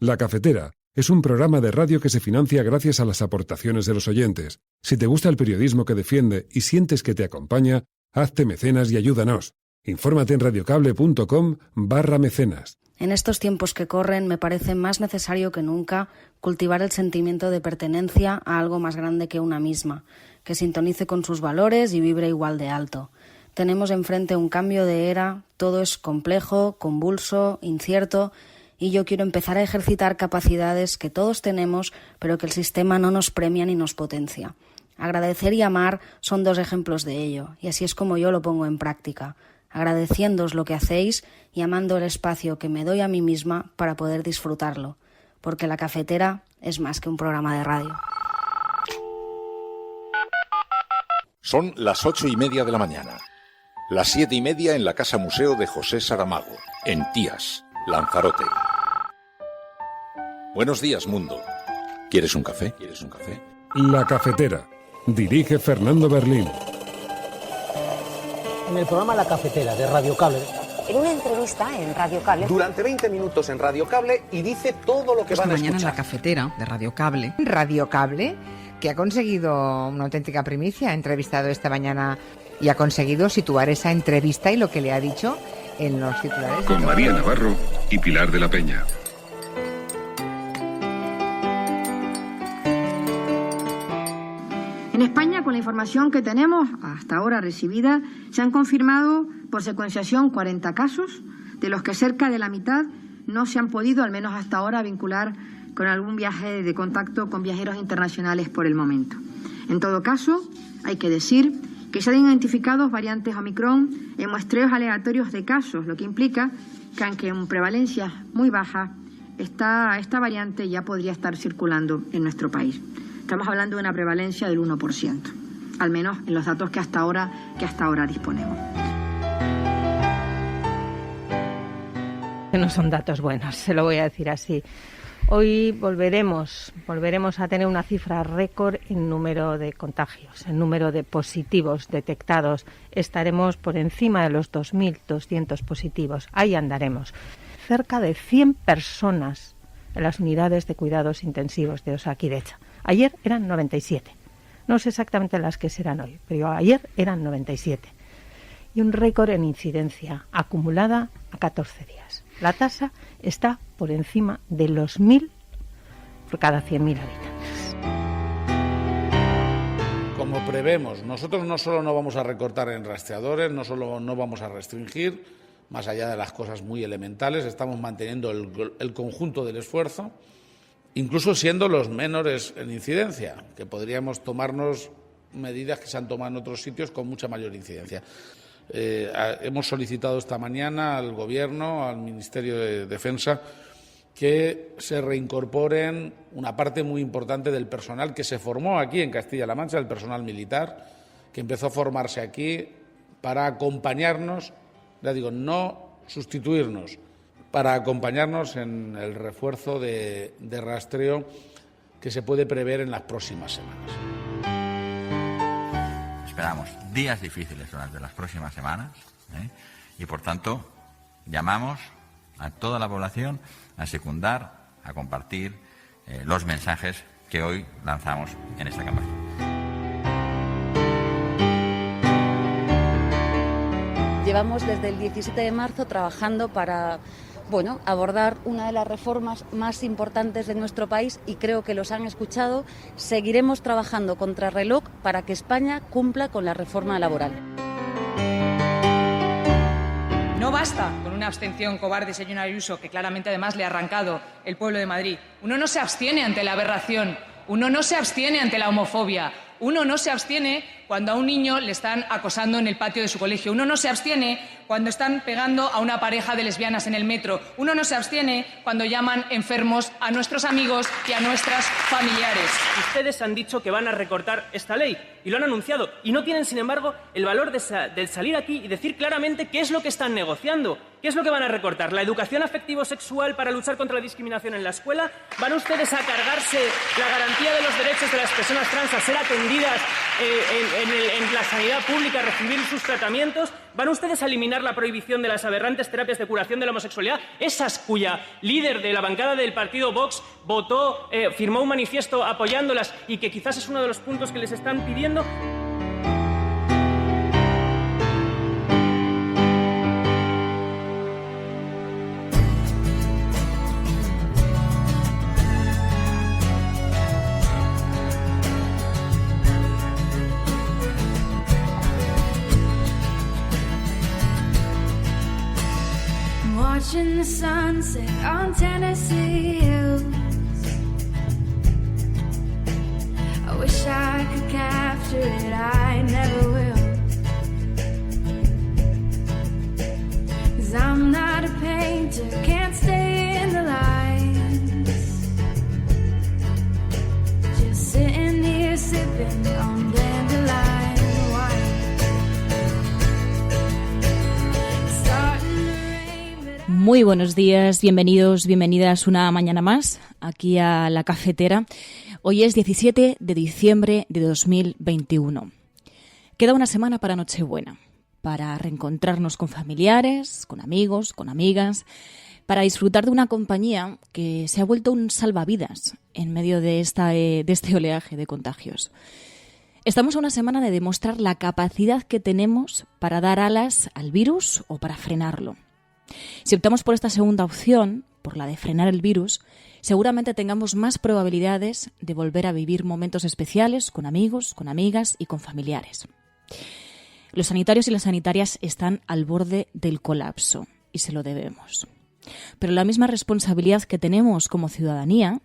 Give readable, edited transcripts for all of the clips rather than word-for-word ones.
La Cafetera es un programa de radio que se financia gracias a las aportaciones de los oyentes. Si te gusta el periodismo que defiende y sientes que te acompaña, hazte mecenas y ayúdanos. Infórmate en radiocable.com/mecenas. En estos tiempos que corren me parece más necesario que nunca cultivar el sentimiento de pertenencia a algo más grande que una misma, que sintonice con sus valores y vibre igual de alto. Tenemos enfrente un cambio de era, todo es complejo, convulso, incierto, y yo quiero empezar a ejercitar capacidades que todos tenemos, pero que el sistema no nos premia ni nos potencia. Agradecer y amar son dos ejemplos de ello, y así es como yo lo pongo en práctica, agradeciéndoos lo que hacéis y amando el espacio que me doy a mí misma para poder disfrutarlo, porque La Cafetera es más que un programa de radio. Son las 8:30 de la mañana. Las 7:30 en la Casa Museo de José Saramago, en Tías, Lanzarote. Buenos días, mundo. ¿Quieres un café? La Cafetera. Dirige Fernando Berlín. En el programa La Cafetera de Radio Cable. En una entrevista en Radio Cable. Durante 20 minutos en Radio Cable y dice todo lo que van a escuchar. Mañana en La Cafetera de Radio Cable. Radio Cable, que ha conseguido una auténtica primicia. Ha entrevistado esta mañana y ha conseguido situar esa entrevista y lo que le ha dicho en los titulares. Con María Navarro y Pilar de la Peña. En España, con la información que tenemos hasta ahora recibida, se han confirmado por secuenciación 40 casos, de los que cerca de la mitad no se han podido, al menos hasta ahora, vincular con algún viaje de contacto con viajeros internacionales por el momento. En todo caso, hay que decir que se han identificado variantes Omicron en muestreos aleatorios de casos, lo que implica que, aunque en prevalencia muy baja, esta variante ya podría estar circulando en nuestro país. Estamos hablando de una prevalencia del 1%, al menos en los datos que hasta ahora disponemos. Que no son datos buenos, se lo voy a decir así. Hoy volveremos a tener una cifra récord en número de contagios, en número de positivos detectados. Estaremos por encima de los 2.200 positivos. Ahí andaremos. Cerca de 100 personas en las unidades de cuidados intensivos de Osakidetza. Ayer eran 97. No sé exactamente las que serán hoy, pero ayer eran 97. Y un récord en incidencia acumulada a 14 días. La tasa está por encima de los 1.000 por cada 100.000 habitantes. Como prevemos, nosotros no solo no vamos a recortar en rastreadores, no solo no vamos a restringir, más allá de las cosas muy elementales, estamos manteniendo el conjunto del esfuerzo, incluso siendo los menores en incidencia, que podríamos tomarnos medidas que se han tomado en otros sitios con mucha mayor incidencia. Hemos solicitado esta mañana al Gobierno, al Ministerio de Defensa, que se reincorporen una parte muy importante del personal que se formó aquí en Castilla-La Mancha, el personal militar, que empezó a formarse aquí para acompañarnos, ya digo, no sustituirnos, para acompañarnos en el refuerzo de rastreo que se puede prever en las próximas semanas. Esperamos días difíciles durante las próximas semanas, y, por tanto, llamamos a toda la población a secundar, a compartir los mensajes que hoy lanzamos en esta campaña. Llevamos desde el 17 de marzo trabajando para abordar una de las reformas más importantes de nuestro país y creo que los han escuchado. Seguiremos trabajando contra reloj para que España cumpla con la reforma laboral. No basta con una abstención cobarde, señora Ayuso, que claramente además le ha arrancado el pueblo de Madrid. Uno no se abstiene ante la aberración, uno no se abstiene ante la homofobia, uno no se abstiene cuando a un niño le están acosando en el patio de su colegio, uno no se abstiene cuando están pegando a una pareja de lesbianas en el metro, uno no se abstiene cuando llaman enfermos a nuestros amigos y a nuestras familiares. Ustedes han dicho que van a recortar esta ley y lo han anunciado y no tienen, sin embargo, el valor de salir aquí y decir claramente qué es lo que están negociando. ¿Qué es lo que van a recortar? ¿La educación afectivo-sexual para luchar contra la discriminación en la escuela? ¿Van ustedes a cargarse la garantía de los derechos de las personas trans a ser atendidas en la sanidad pública a recibir sus tratamientos? ¿Van ustedes a eliminar la prohibición de las aberrantes terapias de curación de la homosexualidad? Esas cuya líder de la bancada del partido Vox firmó un manifiesto apoyándolas y que quizás es uno de los puntos que les están pidiendo. Watching the sunset on Tennessee hills. I wish I could capture it, I never will. 'Cause I'm not a painter, can't stay in the lines. Just sitting here sipping on dandelion wine. Muy buenos días, bienvenidos, bienvenidas una mañana más aquí a La Cafetera. Hoy es 17 de diciembre de 2021. Queda una semana para Nochebuena, para reencontrarnos con familiares, con amigos, con amigas, para disfrutar de una compañía que se ha vuelto un salvavidas en medio de este oleaje de contagios. Estamos a una semana de demostrar la capacidad que tenemos para dar alas al virus o para frenarlo. Si optamos por esta segunda opción, por la de frenar el virus, seguramente tengamos más probabilidades de volver a vivir momentos especiales con amigos, con amigas y con familiares. Los sanitarios y las sanitarias están al borde del colapso y se lo debemos. Pero la misma responsabilidad que tenemos como ciudadanía,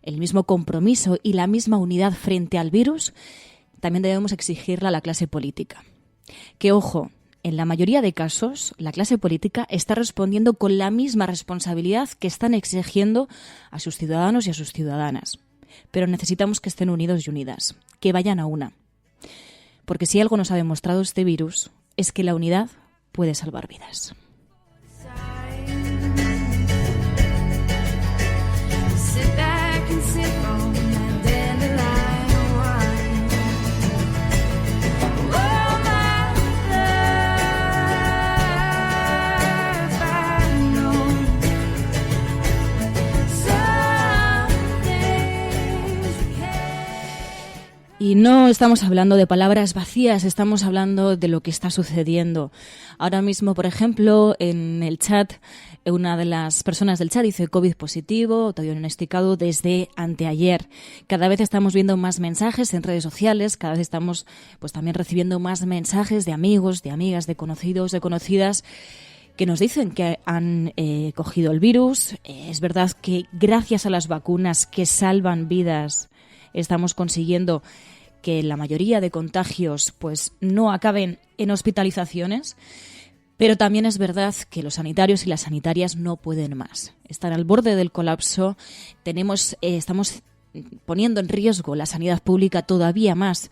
el mismo compromiso y la misma unidad frente al virus, también debemos exigirla a la clase política. Que, ojo, en la mayoría de casos, la clase política está respondiendo con la misma responsabilidad que están exigiendo a sus ciudadanos y a sus ciudadanas. Pero necesitamos que estén unidos y unidas, que vayan a una. Porque si algo nos ha demostrado este virus, es que la unidad puede salvar vidas. Y no estamos hablando de palabras vacías, estamos hablando de lo que está sucediendo. Ahora mismo, por ejemplo, en el chat, una de las personas del chat dice COVID positivo, autodiagnosticado desde anteayer. Cada vez estamos viendo más mensajes en redes sociales, cada vez estamos pues también recibiendo más mensajes de amigos, de amigas, de conocidos, de conocidas, que nos dicen que han cogido el virus. Es verdad que gracias a las vacunas que salvan vidas, estamos consiguiendo que la mayoría de contagios pues no acaben en hospitalizaciones, pero también es verdad que los sanitarios y las sanitarias no pueden más. Están al borde del colapso, estamos poniendo en riesgo la sanidad pública todavía más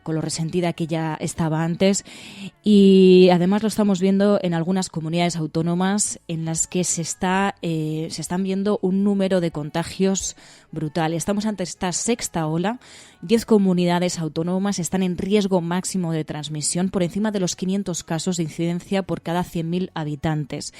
con lo resentida que ya estaba antes, y además lo estamos viendo en algunas comunidades autónomas en las que se están viendo un número de contagios brutal. Estamos ante esta sexta ola. 10 comunidades autónomas están en riesgo máximo de transmisión, por encima de los 500 casos de incidencia por cada 100.000 habitantes.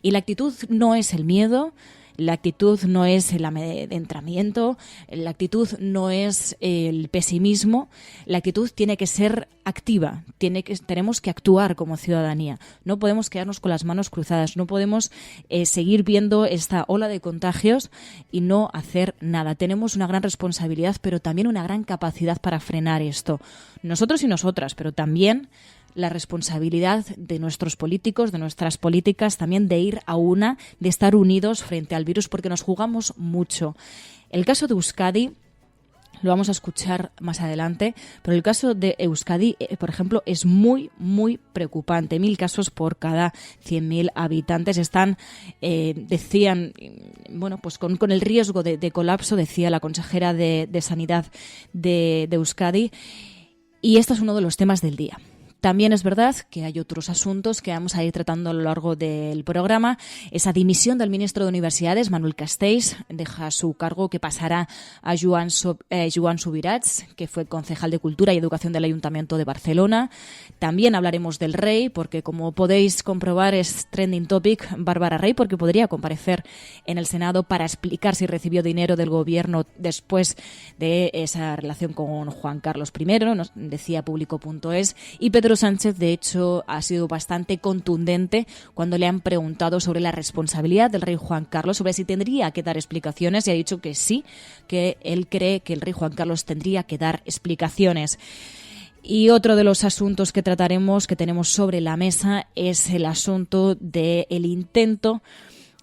Y la actitud no es el miedo, la actitud no es el amedrentamiento, la actitud no es el pesimismo, la actitud tiene que ser activa, tenemos que actuar como ciudadanía. No podemos quedarnos con las manos cruzadas, no podemos seguir viendo esta ola de contagios y no hacer nada. Tenemos una gran responsabilidad, pero también una gran capacidad para frenar esto. Nosotros y nosotras, pero también la responsabilidad de nuestros políticos, de nuestras políticas, también de ir a una, de estar unidos frente al virus, porque nos jugamos mucho. El caso de Euskadi lo vamos a escuchar más adelante, pero el caso de Euskadi, por ejemplo, es muy, muy preocupante. 1.000 casos por cada 100.000 habitantes. Están, decían, bueno, pues con el riesgo de colapso, decía la consejera de Sanidad de Euskadi. Y este es uno de los temas del día. También es verdad que hay otros asuntos que vamos a ir tratando a lo largo del programa. Esa dimisión del ministro de Universidades, Manuel Castells, deja su cargo, que pasará a Joan Subirats, que fue concejal de Cultura y Educación del Ayuntamiento de Barcelona. También hablaremos del rey, porque como podéis comprobar es trending topic Bárbara Rey, porque podría comparecer en el Senado para explicar si recibió dinero del gobierno después de esa relación con Juan Carlos I, nos decía Público.es, y Pedro Sánchez, de hecho, ha sido bastante contundente cuando le han preguntado sobre la responsabilidad del rey Juan Carlos, sobre si tendría que dar explicaciones, y ha dicho que sí, que él cree que el rey Juan Carlos tendría que dar explicaciones. Y otro de los asuntos que trataremos, que tenemos sobre la mesa, es el asunto del intento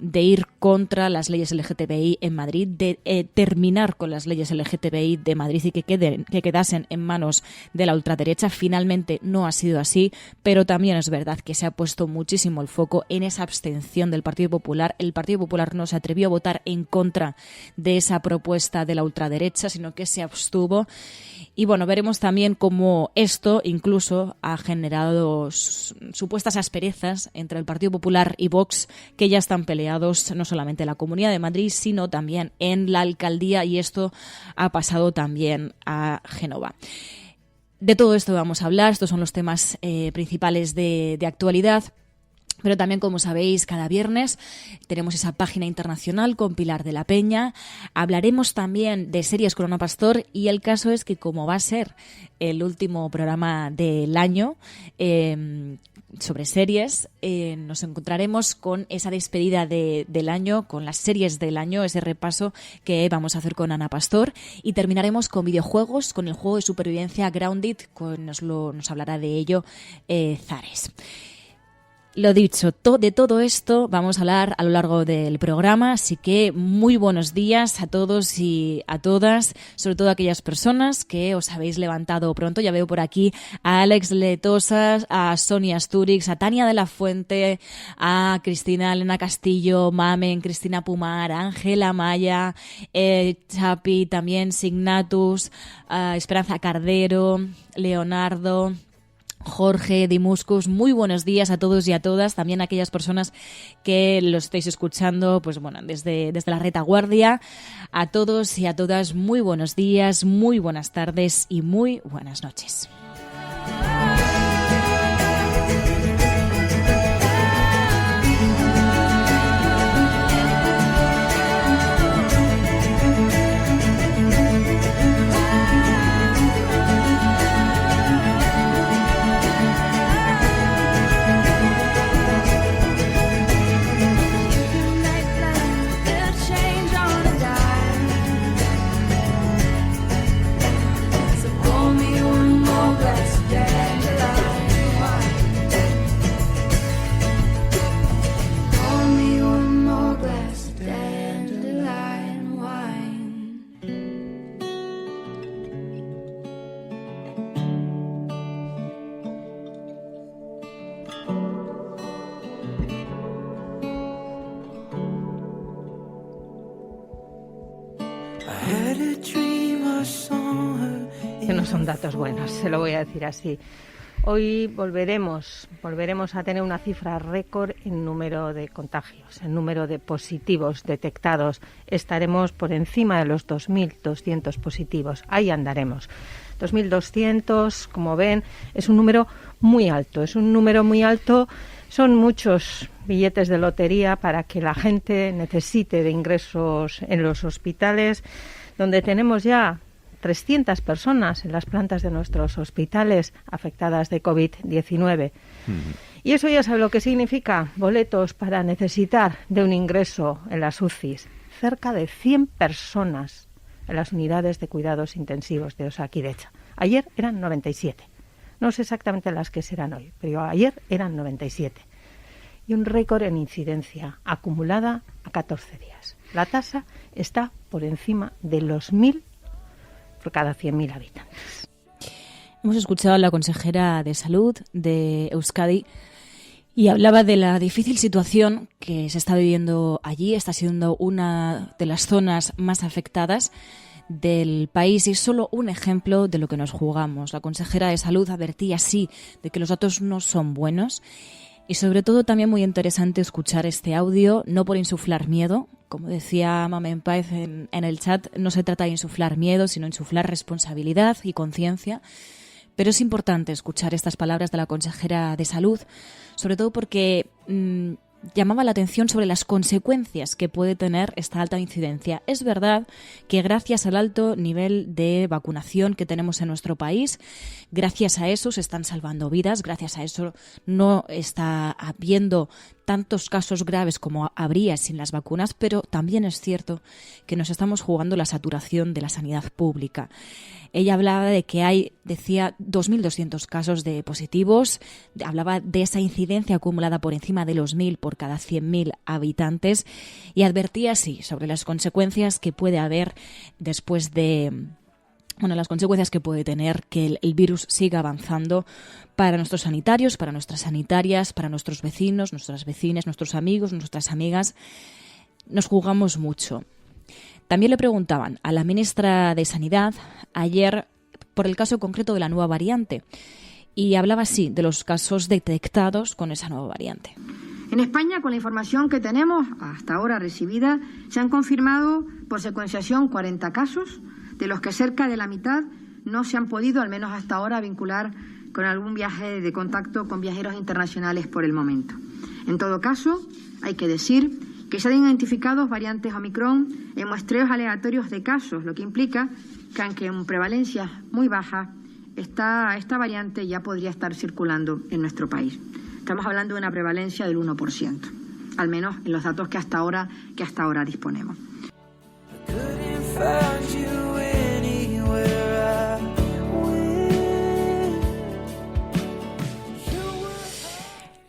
de ir contra las leyes LGTBI en Madrid, de terminar con las leyes LGTBI de Madrid y que quedasen en manos de la ultraderecha. Finalmente no ha sido así, pero también es verdad que se ha puesto muchísimo el foco en esa abstención del Partido Popular. El Partido Popular no se atrevió a votar en contra de esa propuesta de la ultraderecha, sino que se abstuvo. Y bueno, veremos también cómo esto incluso ha generado supuestas asperezas entre el Partido Popular y Vox, que ya están peleados no solamente en la Comunidad de Madrid, sino también en la alcaldía, y esto ha pasado también a Génova. De todo esto vamos a hablar, estos son los temas principales de actualidad. Pero también, como sabéis, cada viernes tenemos esa página internacional con Pilar de la Peña. Hablaremos también de series con Ana Pastor, y el caso es que, como va a ser el último programa del año sobre series, nos encontraremos con esa despedida del año, con las series del año, ese repaso que vamos a hacer con Ana Pastor, y terminaremos con videojuegos, con el juego de supervivencia Grounded, nos hablará de ello Zares. Lo dicho, de todo esto vamos a hablar a lo largo del programa, así que muy buenos días a todos y a todas, sobre todo a aquellas personas que os habéis levantado pronto. Ya veo por aquí a Alex Letosas, a Sonia Asturix, a Tania de la Fuente, a Cristina Elena Castillo, Mamen, Cristina Pumar, Ángela Maya, Chapi, también Signatus, Esperanza Cardero, Leonardo, Jorge, Dimuscus. Muy buenos días a todos y a todas, también a aquellas personas que lo estáis escuchando, pues bueno, desde la retaguardia. A todos y a todas, muy buenos días, muy buenas tardes y muy buenas noches. Que no son datos buenos, se lo voy a decir así. Hoy volveremos a tener una cifra récord en número de contagios, en número de positivos detectados. Estaremos por encima de los 2.200 positivos. Ahí andaremos. 2.200, como ven, es un número muy alto. Son muchos billetes de lotería para que la gente necesite de ingresos en los hospitales, donde tenemos ya 300 personas en las plantas de nuestros hospitales afectadas de COVID-19. Y eso ya sabe lo que significa: boletos para necesitar de un ingreso en las UCIs. Cerca de 100 personas en las unidades de cuidados intensivos de Osakidetza. Ayer eran 97. No sé exactamente las que serán hoy, pero ayer eran 97. Y un récord en incidencia acumulada a 14 días. La tasa está por encima de los 1.000 por cada 100.000 habitantes. Hemos escuchado a la consejera de Salud de Euskadi y hablaba de la difícil situación que se está viviendo allí. Está siendo una de las zonas más afectadas del país y es solo un ejemplo de lo que nos jugamos. La consejera de Salud advertía, sí, de que los datos no son buenos y sobre todo también muy interesante escuchar este audio, no por insuflar miedo. Como decía Mamen Páez en el chat, no se trata de insuflar miedo, sino insuflar responsabilidad y conciencia. Pero es importante escuchar estas palabras de la consejera de Salud, sobre todo porque llamaba la atención sobre las consecuencias que puede tener esta alta incidencia. Es verdad que gracias al alto nivel de vacunación que tenemos en nuestro país, gracias a eso se están salvando vidas, gracias a eso no está habiendo tantos casos graves como habría sin las vacunas, pero también es cierto que nos estamos jugando la saturación de la sanidad pública. Ella hablaba de que hay, decía, 2.200 casos de positivos, hablaba de esa incidencia acumulada por encima de los 1.000 por cada 100.000 habitantes y advertía, sí, sobre las consecuencias que puede haber después de... Bueno, las consecuencias que puede tener que el virus siga avanzando para nuestros sanitarios, para nuestras sanitarias, para nuestros vecinos, nuestras vecinas, nuestros amigos, nuestras amigas. Nos jugamos mucho. También le preguntaban a la ministra de Sanidad ayer por el caso concreto de la nueva variante y hablaba así de los casos detectados con esa nueva variante. En España, con la información que tenemos hasta ahora recibida, se han confirmado por secuenciación 40 casos, de los que cerca de la mitad no se han podido, al menos hasta ahora, vincular con algún viaje de contacto con viajeros internacionales por el momento. En todo caso, hay que decir que se han identificado variantes Omicron en muestreos aleatorios de casos, lo que implica que aunque en prevalencia muy baja, esta variante ya podría estar circulando en nuestro país. Estamos hablando de una prevalencia del 1%, al menos en los datos que hasta ahora disponemos.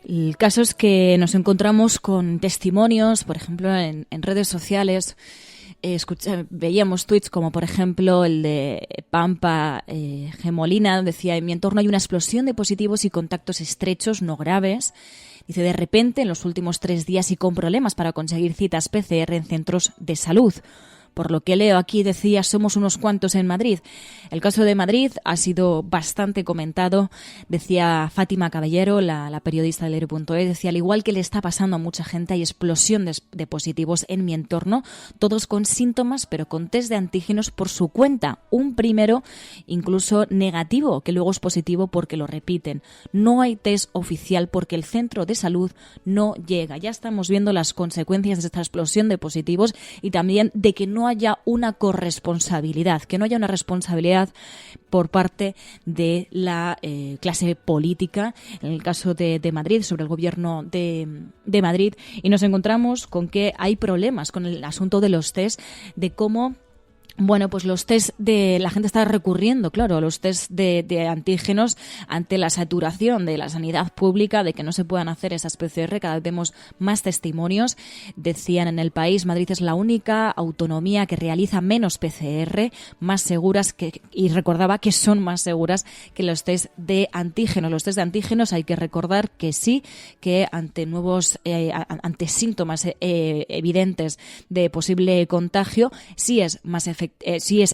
El caso es que nos encontramos con testimonios, por ejemplo, en redes sociales. Veíamos tweets como, por ejemplo, el de Pampa Gemolina, decía, en mi entorno hay una explosión de positivos y contactos estrechos, no graves. Dice, de repente, en los últimos 3 días y con problemas para conseguir citas PCR en centros de salud. Por lo que leo aquí, decía, somos unos cuantos en Madrid. El caso de Madrid ha sido bastante comentado. Decía Fátima Caballero, la periodista del Diario.es, decía, al igual que le está pasando a mucha gente, hay explosión de positivos en mi entorno, todos con síntomas, pero con test de antígenos por su cuenta. Un primero incluso negativo, que luego es positivo porque lo repiten. No hay test oficial porque el centro de salud no llega. Ya estamos viendo las consecuencias de esta explosión de positivos y también de que no haya una corresponsabilidad, que no haya una responsabilidad por parte de la clase política, en el caso de Madrid, sobre el gobierno de Madrid, y nos encontramos con que hay problemas con el asunto de los test, de cómo bueno, pues los test la gente está recurriendo, claro, a los test de antígenos ante la saturación de la sanidad pública, de que no se puedan hacer esas PCR. Cada vez vemos más testimonios. Decían en El País, Madrid es la única autonomía que realiza menos PCR, más seguras y recordaba que son más seguras que los test de antígenos. Los test de antígenos hay que recordar que sí, que ante ante síntomas evidentes de posible contagio, sí es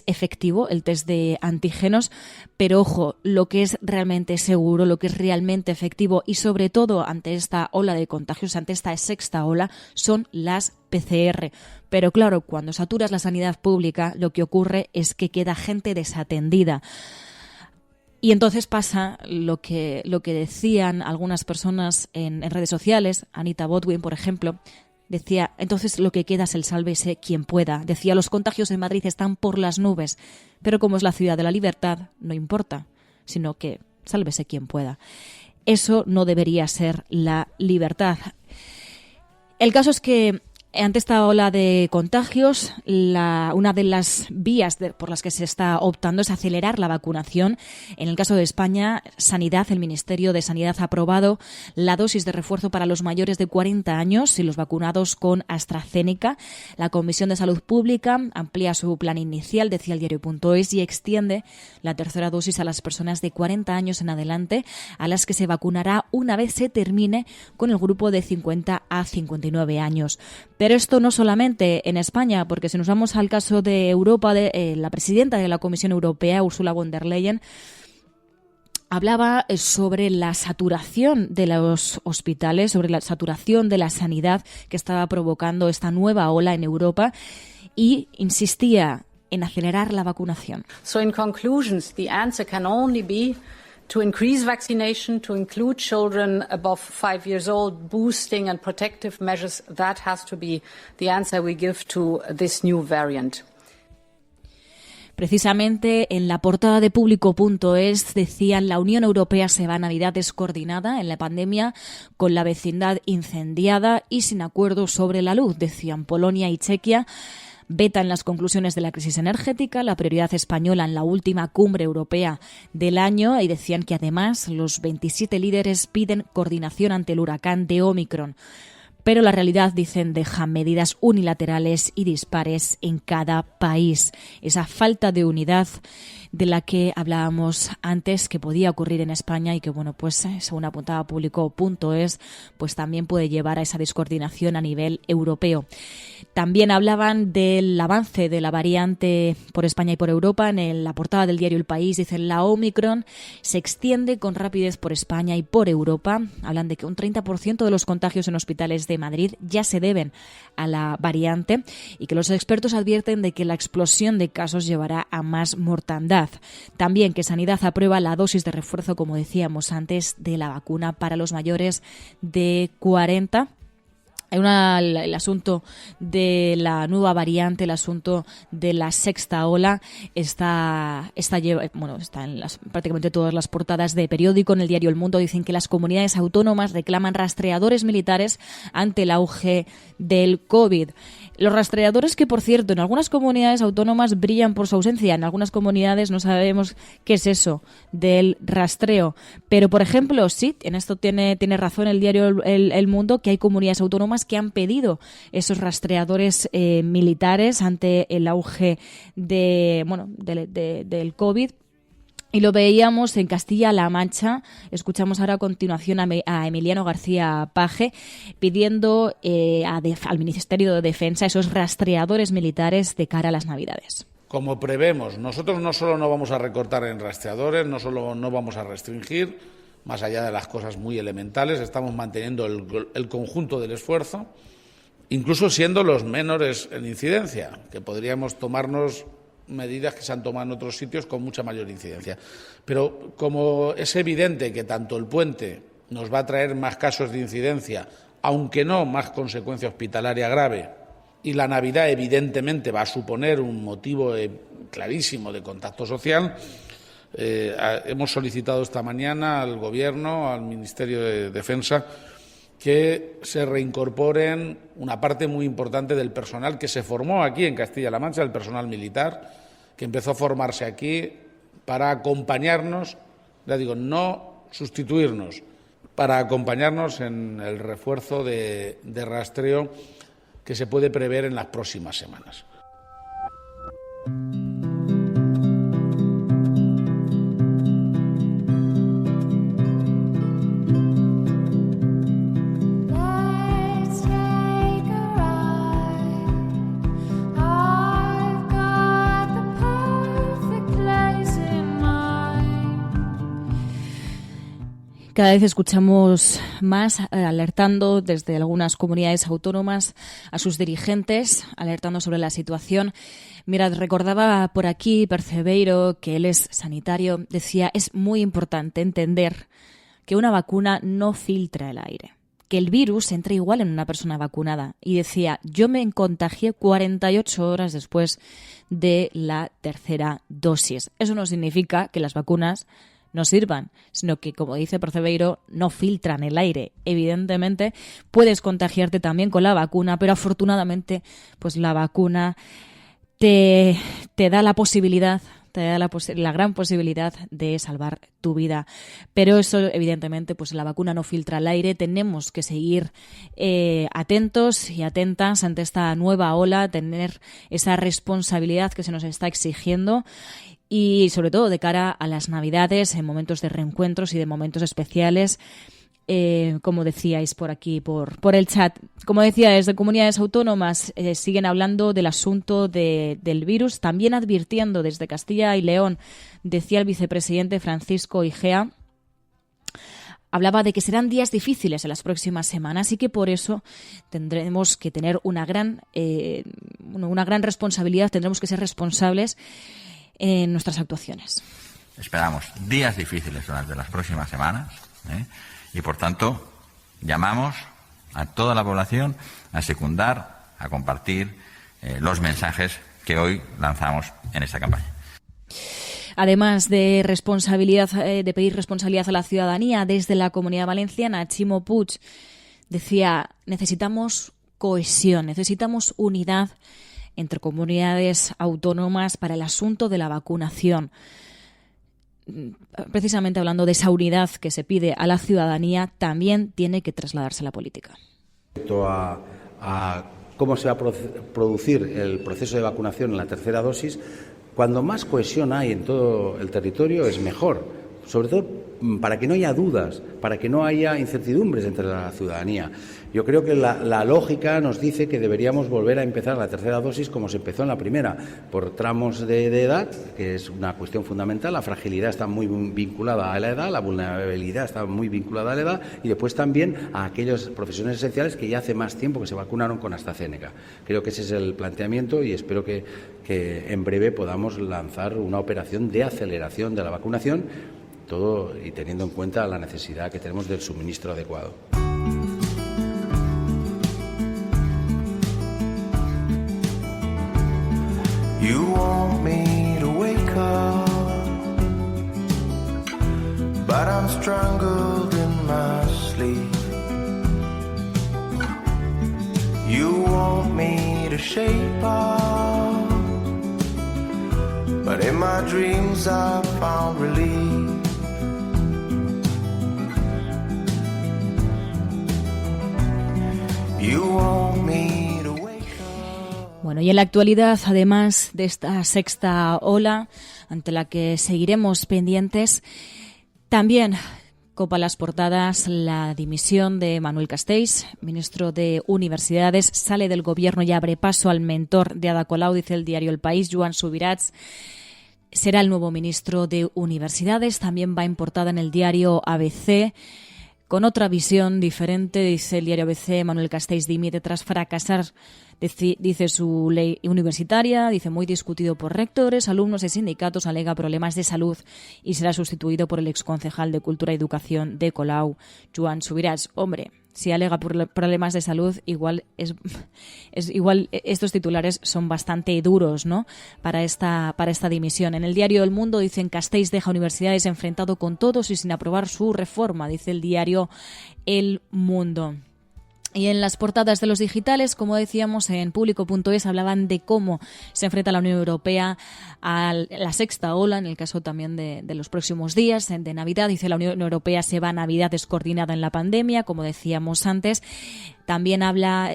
efectivo el test de antígenos, pero ojo, lo que es realmente seguro, lo que es realmente efectivo y sobre todo ante esta ola de contagios, ante esta sexta ola, son las PCR. Pero claro, cuando saturas la sanidad pública, lo que ocurre es que queda gente desatendida. Y entonces pasa lo que decían algunas personas en redes sociales, Anita Botwin, por ejemplo. Decía, entonces lo que queda es el sálvese quien pueda. Decía, los contagios en Madrid están por las nubes, pero como es la ciudad de la libertad, no importa, sino que sálvese quien pueda. Eso no debería ser la libertad. El caso es que ante esta ola de contagios, una de las vías por las que se está optando es acelerar la vacunación. En el caso de España, Sanidad, el Ministerio de Sanidad ha aprobado la dosis de refuerzo para los mayores de 40 años y los vacunados con AstraZeneca. La Comisión de Salud Pública amplía su plan inicial, decía el Diario.es, y extiende la tercera dosis a las personas de 40 años en adelante, a las que se vacunará una vez se termine con el grupo de 50 a 59 años. Pero esto no solamente en España, porque si nos vamos al caso de Europa, la presidenta de la Comisión Europea, Ursula von der Leyen, hablaba sobre la saturación de los hospitales, sobre la saturación de la sanidad que estaba provocando esta nueva ola en Europa y insistía en acelerar la vacunación. So in conclusions, the answer can only be to increase vaccination, to include children above 5 years old, boosting and protective measures. That has to be the answer we give to this new variant. Precisamente en la portada de Público.es decían: la Unión Europea se va a Navidad descoordinada en la pandemia, con la vecindad incendiada y sin acuerdo sobre la luz. Decían Polonia y Chequia vetan las conclusiones de la crisis energética, la prioridad española en la última cumbre europea del año, y decían que además los 27 líderes piden coordinación ante el huracán de Ómicron. Pero la realidad, dicen, deja medidas unilaterales y dispares en cada país. Esa falta de unidad de la que hablábamos antes, que podía ocurrir en España y que, bueno, pues según apuntaba Público.es, pues también puede llevar a esa descoordinación a nivel europeo. También hablaban del avance de la variante por España y por Europa. En la portada del diario El País dicen: la Ómicron se extiende con rapidez por España y por Europa. Hablan de que un 30% de los contagios en hospitales de Madrid ya se deben a la variante y que los expertos advierten de que la explosión de casos llevará a más mortandad. También que Sanidad aprueba la dosis de refuerzo, como decíamos antes, de la vacuna para los mayores de 40. El asunto de la nueva variante, el asunto de la sexta ola está en prácticamente todas las portadas de periódico. En el diario El Mundo dicen que las comunidades autónomas reclaman rastreadores militares ante el auge del COVID. Los rastreadores que, por cierto, en algunas comunidades autónomas brillan por su ausencia. En algunas comunidades no sabemos qué es eso del rastreo. Pero, por ejemplo, sí, en esto tiene razón el diario El Mundo, que hay comunidades autónomas que han pedido esos rastreadores militares ante el auge del COVID. Y lo veíamos en Castilla-La Mancha. Escuchamos ahora a continuación a Emiliano García Paje pidiendo al Ministerio de Defensa esos rastreadores militares de cara a las Navidades. Como prevemos, nosotros no solo no vamos a recortar en rastreadores, no solo no vamos a restringir, más allá de las cosas muy elementales, estamos manteniendo el conjunto del esfuerzo, incluso siendo los menores en incidencia, que podríamos tomarnos medidas que se han tomado en otros sitios con mucha mayor incidencia. Pero como es evidente que tanto el puente nos va a traer más casos de incidencia, aunque no más consecuencia hospitalaria grave, y la Navidad evidentemente va a suponer un motivo clarísimo de contacto social, hemos solicitado esta mañana al Gobierno, al Ministerio de Defensa, que se reincorporen una parte muy importante del personal que se formó aquí en Castilla-La Mancha, el personal militar, que empezó a formarse aquí para acompañarnos, ya digo, no sustituirnos, para acompañarnos en el refuerzo de rastreo que se puede prever en las próximas semanas. Cada vez escuchamos más alertando desde algunas comunidades autónomas a sus dirigentes, alertando sobre la situación. Mirad, recordaba por aquí Percebeiro, que él es sanitario, decía: es muy importante entender que una vacuna no filtra el aire, que el virus entra igual en una persona vacunada. Y decía: yo me contagié 48 horas después de la tercera dosis. Eso no significa que las vacunas no sirvan, sino que, como dice Percebeiro, no filtran el aire. Evidentemente puedes contagiarte también con la vacuna, pero afortunadamente pues la vacuna te da la posibilidad, la gran posibilidad de salvar tu vida. Pero eso, evidentemente, pues la vacuna no filtra el aire. Tenemos que seguir atentos y atentas ante esta nueva ola, tener esa responsabilidad que se nos está exigiendo. Y sobre todo de cara a las Navidades, en momentos de reencuentros y de momentos especiales, como decíais por aquí, por el chat. Como decía, desde comunidades autónomas siguen hablando del asunto del virus, también advirtiendo desde Castilla y León, decía el vicepresidente Francisco Igea, hablaba de que serán días difíciles en las próximas semanas y que por eso tendremos que tener una gran responsabilidad, tendremos que ser responsables en nuestras actuaciones. Esperamos días difíciles durante las próximas semanas, y por tanto llamamos a toda la población a secundar, a compartir los mensajes que hoy lanzamos en esta campaña. Además de de pedir responsabilidad a la ciudadanía desde la Comunidad Valenciana, Ximo Puig decía: necesitamos cohesión, necesitamos unidad entre comunidades autónomas para el asunto de la vacunación. Precisamente hablando de esa unidad que se pide a la ciudadanía, también tiene que trasladarse a la política. Respecto a cómo se va a producir el proceso de vacunación en la tercera dosis, cuando más cohesión hay en todo el territorio es mejor, sobre todo para que no haya dudas, para que no haya incertidumbres entre la ciudadanía. Yo creo que la lógica nos dice que deberíamos volver a empezar la tercera dosis como se empezó en la primera, por tramos de edad, que es una cuestión fundamental. La fragilidad está muy vinculada a la edad, la vulnerabilidad está muy vinculada a la edad, y después también a aquellas profesiones esenciales que ya hace más tiempo que se vacunaron con AstraZeneca. Creo que ese es el planteamiento y espero que en breve podamos lanzar una operación de aceleración de la vacunación, todo y teniendo en cuenta la necesidad que tenemos del suministro adecuado. You want me to wake up, but I'm strangled in my sleep. You want me to shape up, but in my dreams I found relief. You want me to wake up. Bueno, y en la actualidad, además de esta sexta ola, ante la que seguiremos pendientes, también copa las portadas la dimisión de Manuel Castells, ministro de Universidades, sale del gobierno y abre paso al mentor de Ada Colau, dice el diario El País, Joan Subirats. Será el nuevo ministro de Universidades. También va en portada en el diario ABC, con otra visión diferente, dice el diario ABC, Manuel Castells dimite tras fracasar, dice su ley universitaria, dice muy discutido por rectores, alumnos y sindicatos, alega problemas de salud y será sustituido por el exconcejal de Cultura y Educación de Colau, Joan Subirats. Hombre, si alega problemas de salud, igual estos titulares son bastante duros, ¿no? Para esta dimisión. En el diario El Mundo dicen Castells deja universidades enfrentado con todos y sin aprobar su reforma, dice el diario El Mundo. Y en las portadas de los digitales, como decíamos, en Público.es hablaban de cómo se enfrenta la Unión Europea a la sexta ola, en el caso también de los próximos días, de Navidad. Dice la Unión Europea se va a Navidad descoordinada en la pandemia, como decíamos antes. También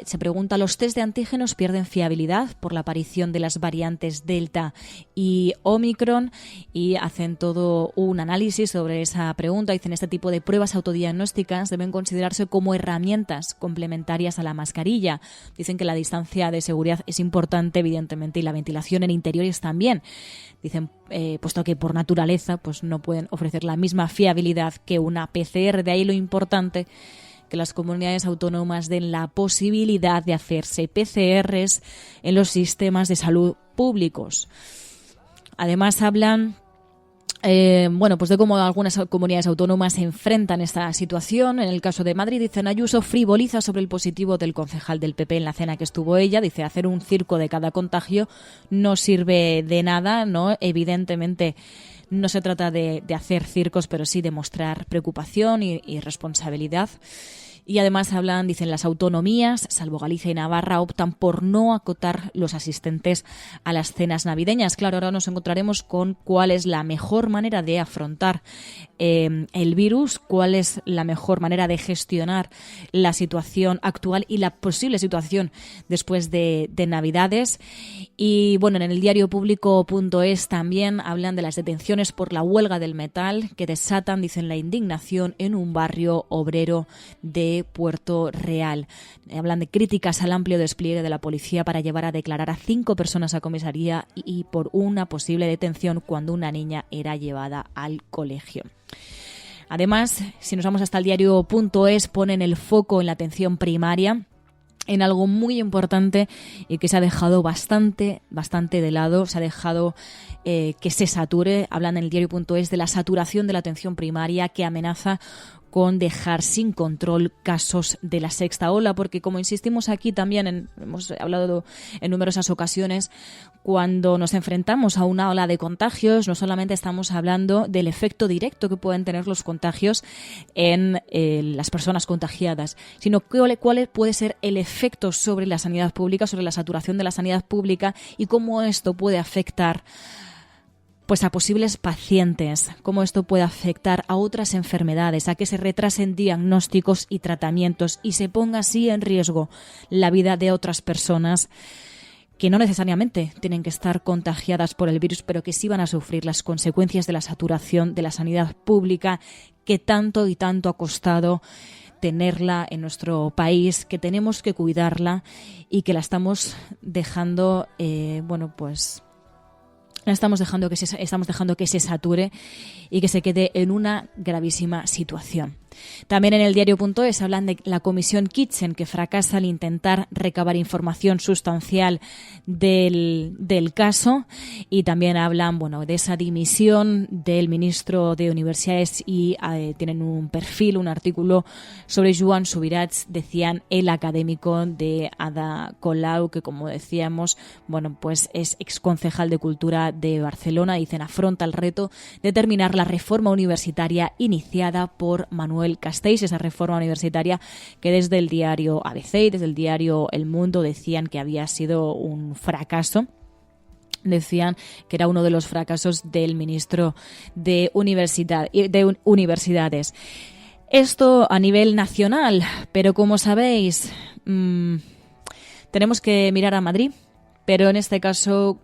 se pregunta, ¿los test de antígenos pierden fiabilidad por la aparición de las variantes Delta y Omicron? Y hacen todo un análisis sobre esa pregunta. Dicen, este tipo de pruebas autodiagnósticas deben considerarse como herramientas complementarias a la mascarilla. Dicen que la distancia de seguridad es importante, evidentemente, y la ventilación en interiores también. Dicen, puesto que por naturaleza pues no pueden ofrecer la misma fiabilidad que una PCR. De ahí lo importante que las comunidades autónomas den la posibilidad de hacerse PCRs en los sistemas de salud públicos. Además hablan pues de cómo algunas comunidades autónomas se enfrentan a esta situación. En el caso de Madrid, dicen, Ayuso frivoliza sobre el positivo del concejal del PP en la cena que estuvo ella. Dice, hacer un circo de cada contagio no sirve de nada, ¿no? Evidentemente no se trata de hacer circos, pero sí de mostrar preocupación y responsabilidad. Y además dicen, las autonomías, salvo Galicia y Navarra, optan por no acotar los asistentes a las cenas navideñas. Claro, ahora nos encontraremos con cuál es la mejor manera de afrontar el virus, cuál es la mejor manera de gestionar la situación actual y la posible situación después de Navidades. Y bueno, en el diariopublico.es también hablan de las detenciones por la huelga del metal que desatan, dicen, la indignación en un barrio obrero de Puerto Real. Hablan de críticas al amplio despliegue de la policía para llevar a declarar a 5 personas a comisaría y por una posible detención cuando una niña era llevada al colegio. Además, si nos vamos hasta el diario.es, ponen el foco en la atención primaria, en algo muy importante y que se ha dejado bastante de lado, se ha dejado que se sature. Hablan en el diario.es de la saturación de la atención primaria que amenaza con dejar sin control casos de la sexta ola, porque como insistimos aquí también, hemos hablado en numerosas ocasiones, cuando nos enfrentamos a una ola de contagios, no solamente estamos hablando del efecto directo que pueden tener los contagios en las personas contagiadas, sino cuál puede ser el efecto sobre la sanidad pública, sobre la saturación de la sanidad pública y cómo esto puede afectar pues a posibles pacientes, cómo esto puede afectar a otras enfermedades, a que se retrasen diagnósticos y tratamientos y se ponga así en riesgo la vida de otras personas que no necesariamente tienen que estar contagiadas por el virus, pero que sí van a sufrir las consecuencias de la saturación de la sanidad pública que tanto y tanto ha costado tenerla en nuestro país, que tenemos que cuidarla y que la estamos dejando, estamos dejando que se sature y que se quede en una gravísima situación. También en el diario.es hablan de la comisión Kitchen, que fracasa al intentar recabar información sustancial del caso, y también hablan de esa dimisión del ministro de Universidades y tienen un perfil, un artículo sobre Joan Subirats, decían el académico de Ada Colau, que como decíamos, pues es exconcejal de Cultura de Barcelona. Dicen, afronta el reto de terminar la reforma universitaria iniciada por Manuel Castells, esa reforma universitaria que desde el diario ABC y desde el diario El Mundo decían que había sido un fracaso. Decían que era uno de los fracasos del ministro de Universidades. Esto a nivel nacional, pero como sabéis, tenemos que mirar a Madrid, pero en este caso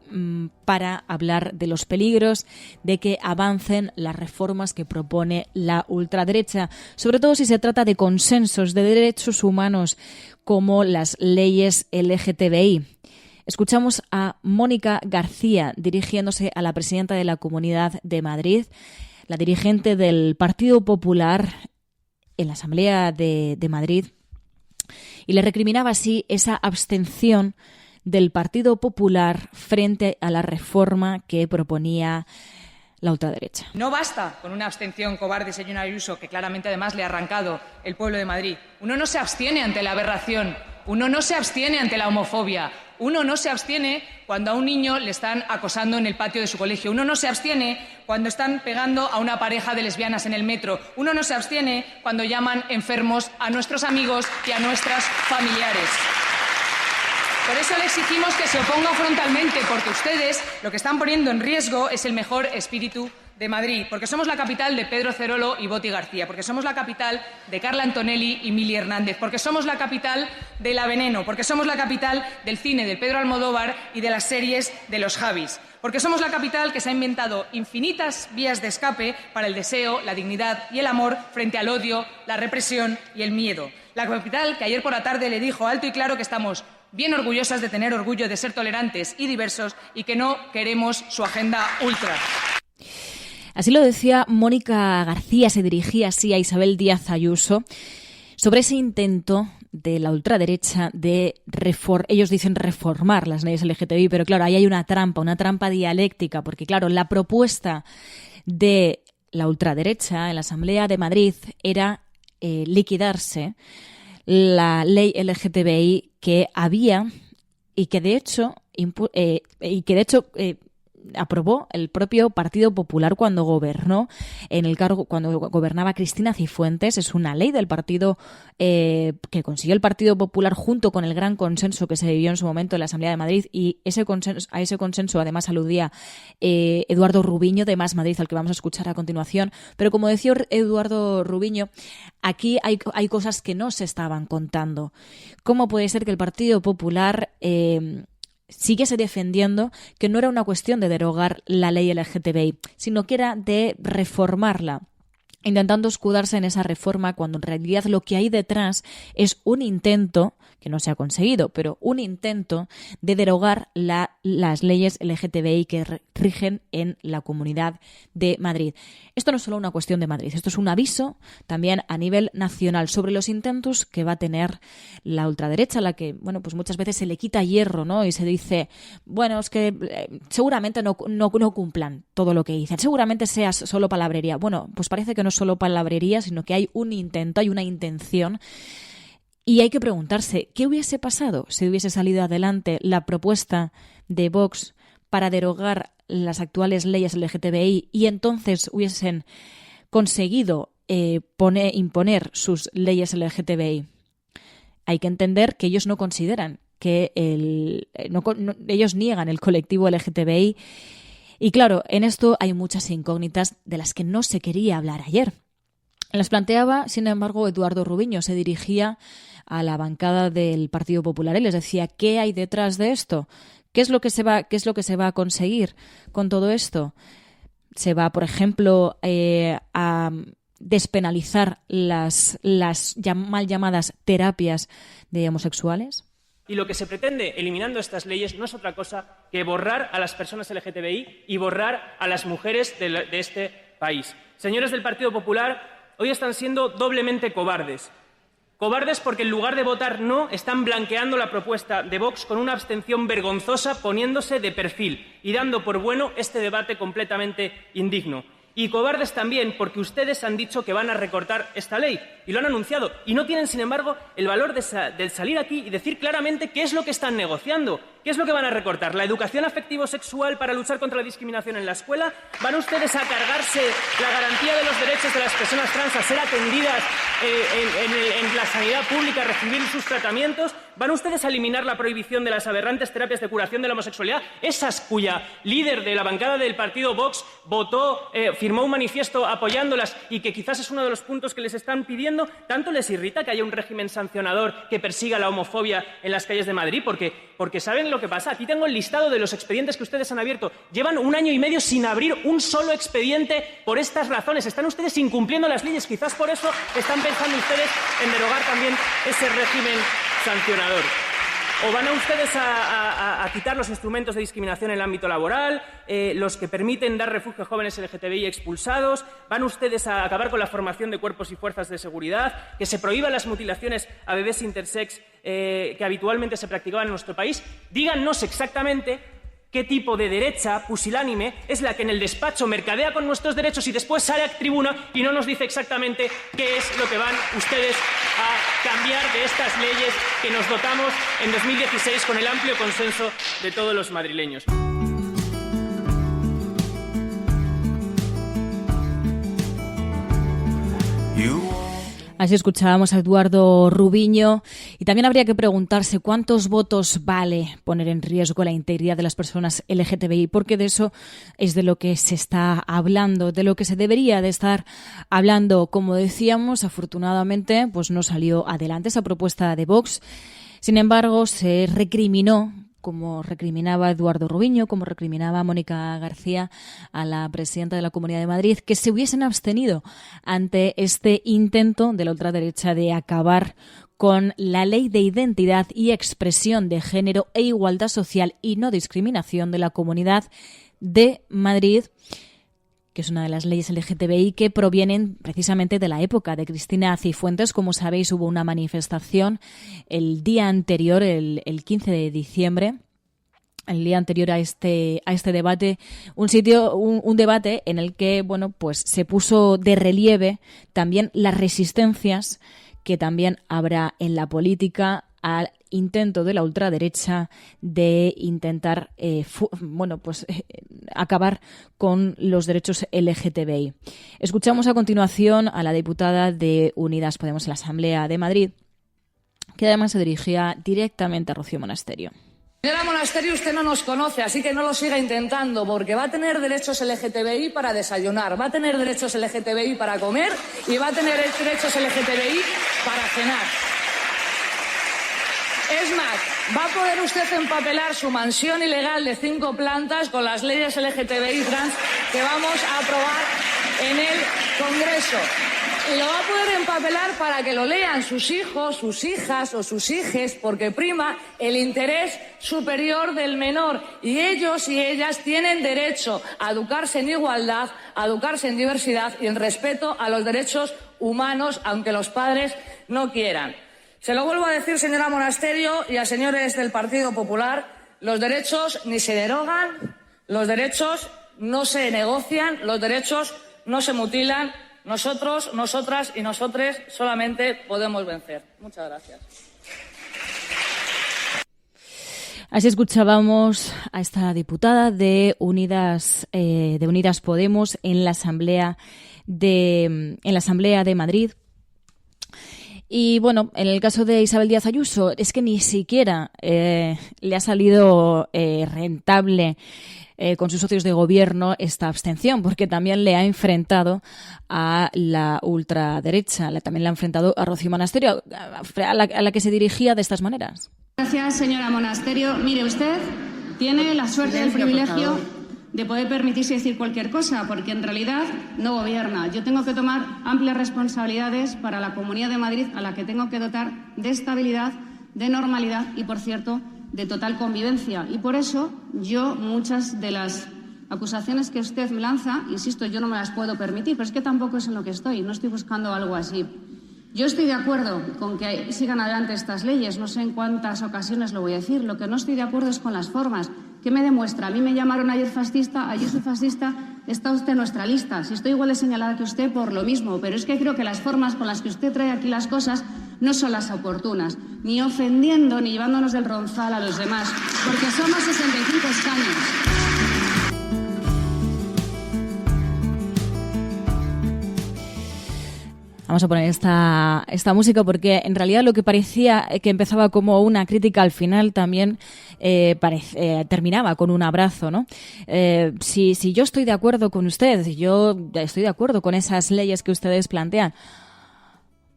para hablar de los peligros de que avancen las reformas que propone la ultraderecha, sobre todo si se trata de consensos de derechos humanos como las leyes LGTBI. Escuchamos a Mónica García dirigiéndose a la presidenta de la Comunidad de Madrid, la dirigente del Partido Popular en la Asamblea de Madrid, y le recriminaba así esa abstención del Partido Popular frente a la reforma que proponía la ultraderecha. No basta con una abstención cobarde, señora Ayuso, que claramente además le ha arrancado el pueblo de Madrid. Uno no se abstiene ante la aberración, uno no se abstiene ante la homofobia, uno no se abstiene cuando a un niño le están acosando en el patio de su colegio, uno no se abstiene cuando están pegando a una pareja de lesbianas en el metro, uno no se abstiene cuando llaman enfermos a nuestros amigos y a nuestras familiares. Por eso le exigimos que se oponga frontalmente, porque ustedes lo que están poniendo en riesgo es el mejor espíritu de Madrid, porque somos la capital de Pedro Cerolo y Boti García, porque somos la capital de Carla Antonelli y Mili Hernández, porque somos la capital de La Veneno, porque somos la capital del cine de Pedro Almodóvar y de las series de los Javis, porque somos la capital que se ha inventado infinitas vías de escape para el deseo, la dignidad y el amor frente al odio, la represión y el miedo. La capital que ayer por la tarde le dijo alto y claro que estamos bien orgullosas de tener orgullo de ser tolerantes y diversos y que no queremos su agenda ultra. Así lo decía Mónica García, se dirigía así a Isabel Díaz Ayuso sobre ese intento de la ultraderecha de ellos dicen reformar las leyes LGTBI, pero claro, ahí hay una trampa dialéctica, porque claro, la propuesta de la ultraderecha en la Asamblea de Madrid era liquidarse la ley LGTBI que había y que de hecho aprobó el propio Partido Popular cuando gobernó en el cargo, cuando gobernaba Cristina Cifuentes. Es una ley del partido que consiguió el Partido Popular junto con el gran consenso que se vivió en su momento en la Asamblea de Madrid, y a ese consenso además aludía Eduardo Rubiño de Más Madrid, al que vamos a escuchar a continuación. Pero como decía Eduardo Rubiño, aquí hay cosas que no se estaban contando. ¿Cómo puede ser que el Partido Popular siguiese defendiendo que no era una cuestión de derogar la ley LGTBI, sino que era de reformarla, intentando escudarse en esa reforma, cuando en realidad lo que hay detrás es un intento, que no se ha conseguido, pero un intento de derogar las leyes LGTBI que rigen en la Comunidad de Madrid. Esto no es solo una cuestión de Madrid, esto es un aviso también a nivel nacional sobre los intentos que va a tener la ultraderecha, a la que, bueno, pues muchas veces se le quita hierro, ¿no? Y se dice, bueno, es que seguramente no cumplan todo lo que dicen, seguramente sea solo palabrería. Bueno, pues parece que no es solo palabrería, sino que hay un intento, hay una intención. Y hay que preguntarse, ¿qué hubiese pasado si hubiese salido adelante la propuesta de Vox para derogar las actuales leyes LGTBI y entonces hubiesen conseguido imponer sus leyes LGTBI? Hay que entender que ellos no consideran que ellos niegan el colectivo LGTBI. Y claro, en esto hay muchas incógnitas de las que no se quería hablar ayer. Las planteaba, sin embargo, Eduardo Rubiño. Se dirigía a la bancada del Partido Popular y les decía, ¿qué hay detrás de esto? ¿Qué es lo que se va a conseguir con todo esto? Se va, por ejemplo, a despenalizar las mal llamadas terapias de homosexuales. Y lo que se pretende eliminando estas leyes no es otra cosa que borrar a las personas LGTBI y borrar a las mujeres de este país. Señores del Partido Popular, hoy están siendo doblemente cobardes. Cobardes porque en lugar de votar no, están blanqueando la propuesta de Vox con una abstención vergonzosa, poniéndose de perfil y dando por bueno este debate completamente indigno. Y cobardes también porque ustedes han dicho que van a recortar esta ley y lo han anunciado y no tienen, sin embargo, el valor de salir aquí y decir claramente qué es lo que están negociando, qué es lo que van a recortar. ¿La educación afectivo-sexual para luchar contra la discriminación en la escuela? ¿Van ustedes a cargarse la garantía de los derechos de las personas trans a ser atendidas en la sanidad pública, a recibir sus tratamientos? ¿Van ustedes a eliminar la prohibición de las aberrantes terapias de curación de la homosexualidad? Esas cuya líder de la bancada del partido Vox firmó un manifiesto apoyándolas y que quizás es uno de los puntos que les están pidiendo. ¿Tanto les irrita que haya un régimen sancionador que persiga la homofobia en las calles de Madrid? Porque ¿saben lo que pasa? Aquí tengo el listado de los expedientes que ustedes han abierto. Llevan 1 año y medio sin abrir un solo expediente por estas razones. Están ustedes incumpliendo las leyes. Quizás por eso están pensando ustedes en derogar también ese régimen sancionador. ¿O van a ustedes a quitar los instrumentos de discriminación en el ámbito laboral, los que permiten dar refugio a jóvenes LGTBI expulsados? ¿Van ustedes a acabar con la formación de cuerpos y fuerzas de seguridad? ¿Que se prohíban las mutilaciones a bebés intersex que habitualmente se practicaban en nuestro país? Díganos exactamente qué tipo de derecha pusilánime es la que en el despacho mercadea con nuestros derechos y después sale a tribuna y no nos dice exactamente qué es lo que van ustedes a cambiar de estas leyes que nos dotamos en 2016 con el amplio consenso de todos los madrileños. Así escuchábamos a Eduardo Rubiño y también habría que preguntarse cuántos votos vale poner en riesgo la integridad de las personas LGTBI, porque de eso es de lo que se está hablando, de lo que se debería de estar hablando. Como decíamos, afortunadamente pues no salió adelante esa propuesta de Vox. Sin embargo, se recriminó, como recriminaba Eduardo Rubiño, como recriminaba Mónica García a la presidenta de la Comunidad de Madrid, que se hubiesen abstenido ante este intento de la ultraderecha de acabar con la Ley de Identidad y Expresión de Género e Igualdad Social y No Discriminación de la Comunidad de Madrid, que es una de las leyes LGTBI que provienen precisamente de la época de Cristina Cifuentes. Como sabéis, hubo una manifestación el día anterior, el 15 de diciembre, el día anterior a este debate, un debate en el que, bueno, pues se puso de relieve también las resistencias que también habrá en la política al intento de la ultraderecha de intentar acabar con los derechos LGTBI. Escuchamos a continuación a la diputada de Unidas Podemos en la Asamblea de Madrid, que además se dirigía directamente a Rocío Monasterio. Señora Monasterio, usted no nos conoce, así que no lo siga intentando, porque va a tener derechos LGTBI para desayunar, va a tener derechos LGTBI para comer y va a tener derechos LGTBI para cenar. Es más, va a poder usted empapelar su mansión ilegal de 5 plantas con las leyes LGTBI trans que vamos a aprobar en el Congreso. Y lo va a poder empapelar para que lo lean sus hijos, sus hijas o sus hijes, porque prima el interés superior del menor. Y ellos y ellas tienen derecho a educarse en igualdad, a educarse en diversidad y en respeto a los derechos humanos, aunque los padres no quieran. Se lo vuelvo a decir, señora Monasterio, y a señores del Partido Popular, los derechos ni se derogan, los derechos no se negocian, los derechos no se mutilan. Nosotros, nosotras y nosotres solamente podemos vencer. Muchas gracias. Así escuchábamos a esta diputada de Unidas Podemos en la Asamblea de Madrid. Y bueno, en el caso de Isabel Díaz Ayuso, es que ni siquiera le ha salido rentable con sus socios de gobierno esta abstención, porque también le ha enfrentado a la ultraderecha, también le ha enfrentado a Rocío Monasterio, a la que se dirigía de estas maneras. Gracias, señora Monasterio. Mire, usted tiene la suerte y el privilegio de poder permitirse decir cualquier cosa, porque en realidad no gobierna. Yo tengo que tomar amplias responsabilidades para la Comunidad de Madrid, a la que tengo que dotar de estabilidad, de normalidad y, por cierto, de total convivencia. Y por eso yo muchas de las acusaciones que usted me lanza, insisto, yo no me las puedo permitir, pero es que tampoco es en lo que estoy, no estoy buscando algo así. Yo estoy de acuerdo con que sigan adelante estas leyes, no sé en cuántas ocasiones lo voy a decir, lo que no estoy de acuerdo es con las formas. ¿Qué me demuestra? A mí me llamaron ayer fascista, ayer soy fascista, está usted en nuestra lista. Si estoy igual de señalada que usted, por lo mismo, pero es que creo que las formas con las que usted trae aquí las cosas no son las oportunas, ni ofendiendo ni llevándonos del ronzal a los demás, porque somos 65 escaños. Vamos a poner esta música porque en realidad lo que parecía que empezaba como una crítica al final también terminaba con un abrazo, ¿no? Si yo estoy de acuerdo con usted, yo estoy de acuerdo con esas leyes que ustedes plantean,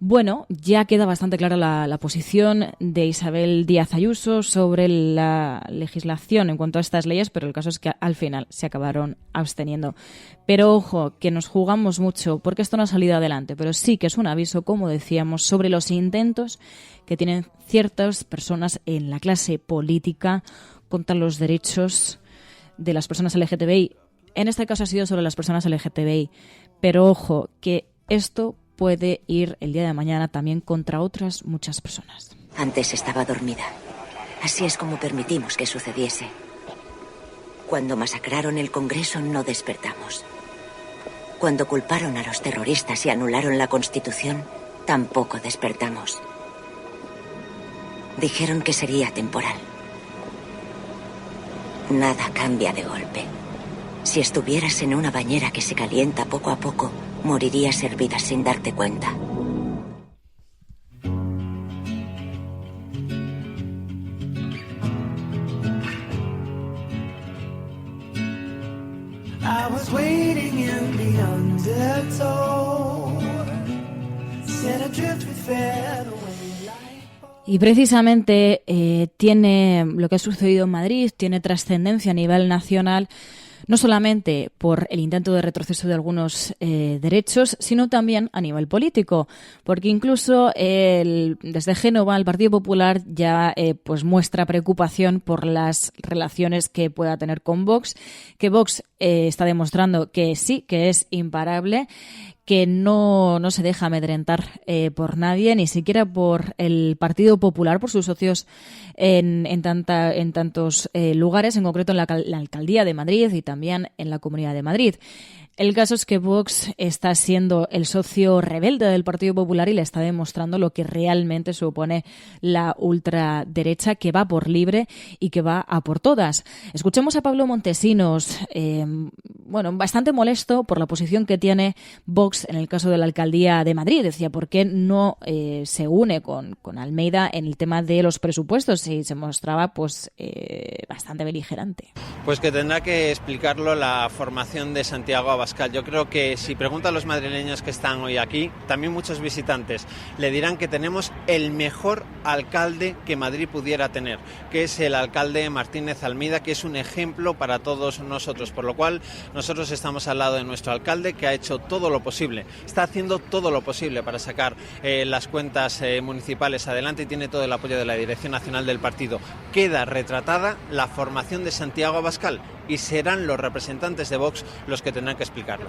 bueno, ya queda bastante clara la posición de Isabel Díaz Ayuso sobre la legislación en cuanto a estas leyes, pero el caso es que al final se acabaron absteniendo. Pero ojo, que nos jugamos mucho, porque esto no ha salido adelante, pero sí que es un aviso, como decíamos, sobre los intentos que tienen ciertas personas en la clase política contra los derechos de las personas LGTBI. En este caso ha sido sobre las personas LGTBI, pero ojo, que esto puede ir el día de mañana también contra otras muchas personas. Antes estaba dormida. Así es como permitimos que sucediese. Cuando masacraron el Congreso no despertamos. Cuando culparon a los terroristas y anularon la Constitución, tampoco despertamos. Dijeron que sería temporal. Nada cambia de golpe. Si estuvieras en una bañera que se calienta poco a poco, morirías hervida sin darte cuenta. I was waiting in the undertow, set adrift with feather. Y precisamente tiene lo que ha sucedido en Madrid, tiene trascendencia a nivel nacional, no solamente por el intento de retroceso de algunos derechos, sino también a nivel político, porque incluso desde Génova el Partido Popular ya pues muestra preocupación por las relaciones que pueda tener con Vox, que Vox está demostrando que sí, que es imparable, que no se deja amedrentar por nadie, ni siquiera por el Partido Popular, por sus socios en tantos lugares, en concreto en la Alcaldía de Madrid y también en la Comunidad de Madrid. El caso es que Vox está siendo el socio rebelde del Partido Popular y le está demostrando lo que realmente supone la ultraderecha, que va por libre y que va a por todas. Escuchemos a Pablo Montesinos, bastante molesto por la posición que tiene Vox en el caso de la Alcaldía de Madrid. Decía, ¿por qué no se une con Almeida en el tema de los presupuestos? Y se mostraba bastante beligerante. Pues que tendrá que explicarlo la formación de Santiago Abascal. Yo creo que si pregunta a los madrileños que están hoy aquí, también muchos visitantes, le dirán que tenemos el mejor alcalde que Madrid pudiera tener, que es el alcalde Martínez Almeida, que es un ejemplo para todos nosotros, por lo cual nosotros estamos al lado de nuestro alcalde, que ha hecho todo lo posible, está haciendo todo lo posible para sacar las cuentas municipales adelante y tiene todo el apoyo de la Dirección Nacional del partido. Queda retratada la formación de Santiago Abascal y serán los representantes de Vox los que tendrán que explicarlo.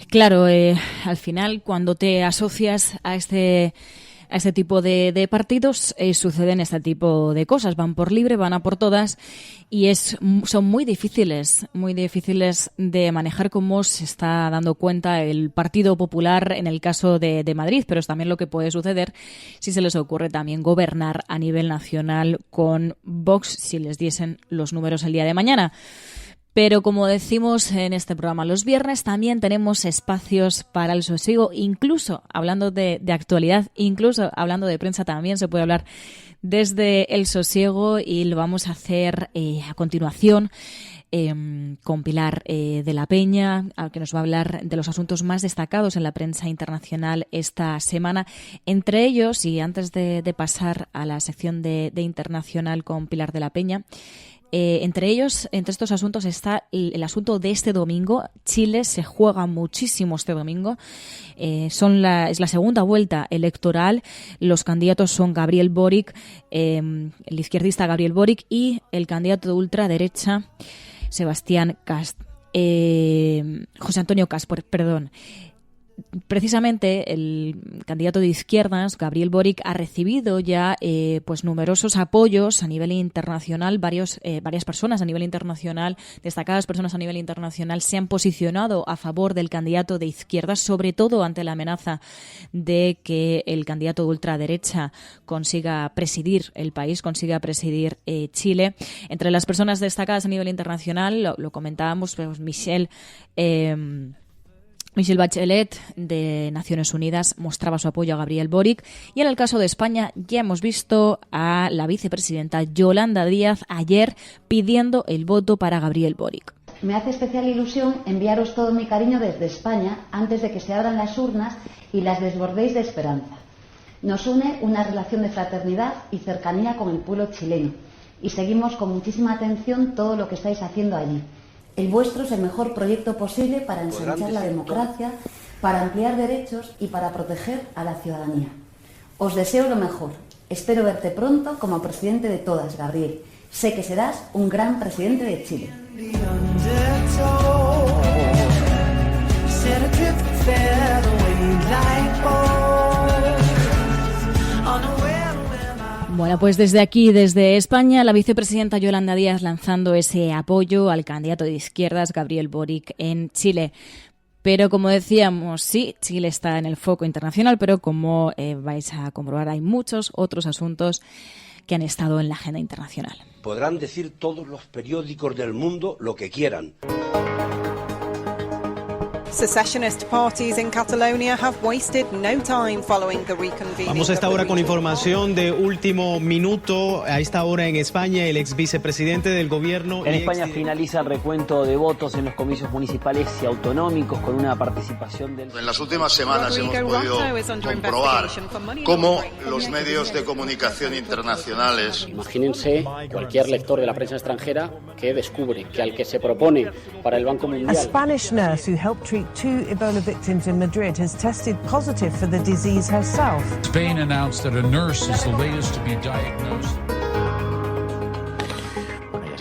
Claro, al final, cuando te asocias a este tipo de partidos, suceden este tipo de cosas. Van por libre, van a por todas y son muy difíciles de manejar, como se está dando cuenta el Partido Popular en el caso de Madrid, pero es también lo que puede suceder si se les ocurre también gobernar a nivel nacional con Vox, si les diesen los números el día de mañana. Pero como decimos en este programa los viernes, también tenemos espacios para el sosiego, incluso hablando de actualidad, incluso hablando de prensa, también se puede hablar desde el sosiego y lo vamos a hacer a continuación con Pilar de la Peña, que nos va a hablar de los asuntos más destacados en la prensa internacional esta semana. Entre ellos, y antes de pasar a la sección de internacional con Pilar de la Peña, entre estos asuntos está el asunto de este domingo. Chile se juega muchísimo este domingo. Es la segunda vuelta electoral. Los candidatos son Gabriel Boric, el izquierdista Gabriel Boric, y el candidato de ultraderecha Sebastián Kast. José Antonio Kast, perdón. Precisamente el candidato de izquierdas, Gabriel Boric, ha recibido ya numerosos apoyos a nivel internacional. Varias personas a nivel internacional, destacadas personas a nivel internacional, se han posicionado a favor del candidato de izquierdas, sobre todo ante la amenaza de que el candidato de ultraderecha consiga presidir el país, consiga presidir Chile. Entre las personas destacadas a nivel internacional, lo comentábamos, Michelle Bachelet, de Naciones Unidas, mostraba su apoyo a Gabriel Boric. Y en el caso de España ya hemos visto a la vicepresidenta Yolanda Díaz ayer pidiendo el voto para Gabriel Boric. Me hace especial ilusión enviaros todo mi cariño desde España antes de que se abran las urnas y las desbordéis de esperanza. Nos une una relación de fraternidad y cercanía con el pueblo chileno y seguimos con muchísima atención todo lo que estáis haciendo allí. El vuestro es el mejor proyecto posible para ensanchar la democracia, para ampliar derechos y para proteger a la ciudadanía. Os deseo lo mejor. Espero verte pronto como presidente de todas, Gabriel. Sé que serás un gran presidente de Chile. Bueno, pues desde aquí, desde España, la vicepresidenta Yolanda Díaz lanzando ese apoyo al candidato de izquierdas, Gabriel Boric, en Chile. Pero como decíamos, sí, Chile está en el foco internacional, pero como vais a comprobar, hay muchos otros asuntos que han estado en la agenda internacional. Podrán decir todos los periódicos del mundo lo que quieran. Secessionist parties in Catalonia have wasted no time following the reconvening. Vamos a esta hora con información de último minuto. A esta hora en España, el ex vicepresidente del gobierno. En España finaliza el recuento de votos en los comicios municipales y autonómicos con una participación del... En las últimas semanas hemos podido comprobar cómo los medios de comunicación internacionales... Imagínense cualquier lector de la prensa extranjera que descubre que al que se propone para el Banco Mundial... A Spanish nurse who helped treat 2 Ebola victims in Madrid has tested positive for the disease herself. Spain announced that a nurse is the latest to be diagnosed.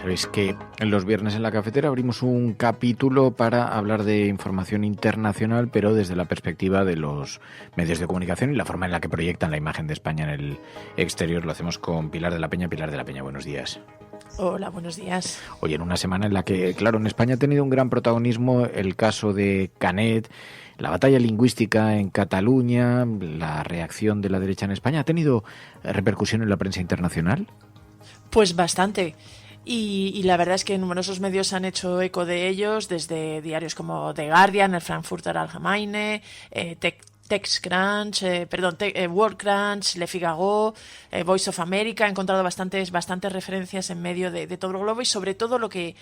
Sabéis que en los viernes en la cafetera abrimos un capítulo para hablar de información internacional, pero desde la perspectiva de los medios de comunicación y la forma en la que proyectan la imagen de España en el exterior. Lo hacemos con Pilar de la Peña. Pilar de la Peña, buenos días. Hola, buenos días. Oye, en una semana en la que, claro, en España ha tenido un gran protagonismo el caso de Canet, la batalla lingüística en Cataluña, la reacción de la derecha en España. ¿Ha tenido repercusión en la prensa internacional? Pues bastante. Y la verdad es que numerosos medios han hecho eco de ellos, desde diarios como The Guardian, el Frankfurter Allgemeine, World Crunch, Le Figaro, Voice of America. He encontrado bastantes referencias en medio de todo el globo, y sobre todo lo que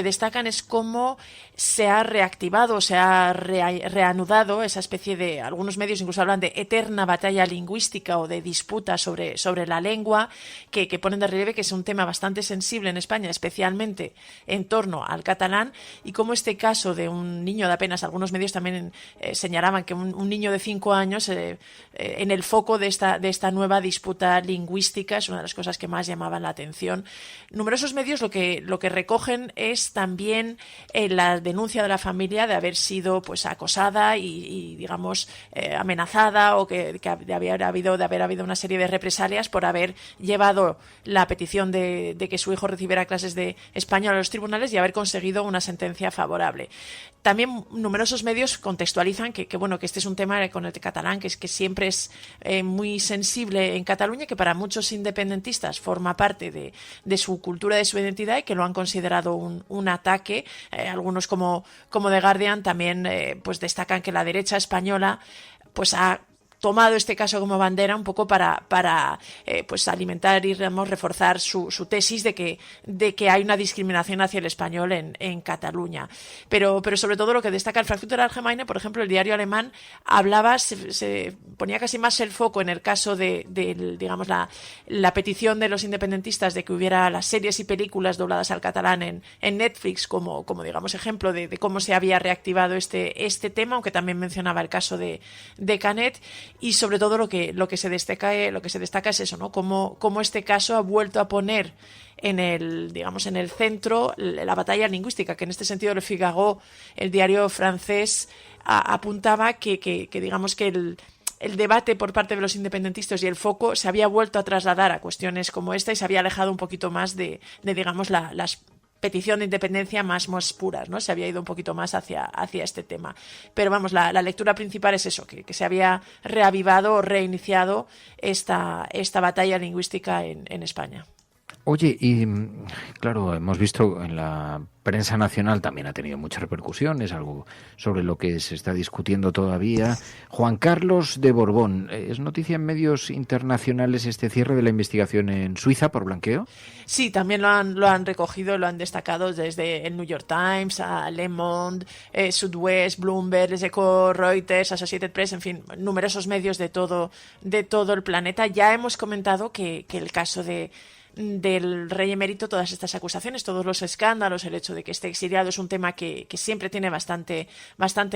destacan es cómo se ha reactivado, se ha reanudado esa especie de, algunos medios incluso hablan de eterna batalla lingüística o de disputa sobre la lengua, que ponen de relieve que es un tema bastante sensible en España, especialmente en torno al catalán, y cómo este caso de un niño de apenas, algunos medios también señalaban que un niño de 5 años en el foco de esta nueva disputa lingüística es una de las cosas que más llamaban la atención. Numerosos medios lo que recogen es también la denuncia de la familia de haber sido pues acosada y digamos amenazada, o de haber habido una serie de represalias por haber llevado la petición de que su hijo recibiera clases de español a los tribunales y haber conseguido una sentencia favorable. También numerosos medios contextualizan que este es un tema con el catalán que siempre es muy sensible en Cataluña, que para muchos independentistas forma parte de su cultura, de su identidad, y que lo han considerado un ataque. Algunos como The Guardian también pues destacan que la derecha española pues ha tomado este caso como bandera un poco para pues alimentar y reforzar su tesis de que hay una discriminación hacia el español en Cataluña. Pero sobre todo lo que destaca el Frankfurter Allgemeine, por ejemplo, el diario alemán, se ponía casi más el foco en el caso de digamos la petición de los independentistas de que hubiera las series y películas dobladas al catalán en Netflix como digamos ejemplo de cómo se había reactivado este tema, aunque también mencionaba el caso de Canet. Y sobre todo lo que se destaca es eso, ¿no? Cómo este caso ha vuelto a poner en el centro la batalla lingüística, que en este sentido Le Figaro, el diario francés, apuntaba que digamos que el debate por parte de los independentistas y el foco se había vuelto a trasladar a cuestiones como esta y se había alejado un poquito más de digamos las petición de independencia más puras, ¿no? Se había ido un poquito más hacia este tema. Pero vamos, la lectura principal es eso, que se había reavivado o reiniciado esta batalla lingüística en España. Oye, y claro, hemos visto en la prensa nacional también ha tenido mucha repercusión, es algo sobre lo que se está discutiendo todavía. Juan Carlos de Borbón, ¿es noticia en medios internacionales este cierre de la investigación en Suiza por blanqueo? Sí, también lo han recogido, lo han destacado desde el New York Times, a Le Monde, Southwest, Bloomberg, Les Echos, Reuters, Associated Press, en fin, numerosos medios de todo el planeta. Ya hemos comentado que el caso del rey emérito, todas estas acusaciones, todos los escándalos, el hecho de que esté exiliado es un tema que siempre tiene bastante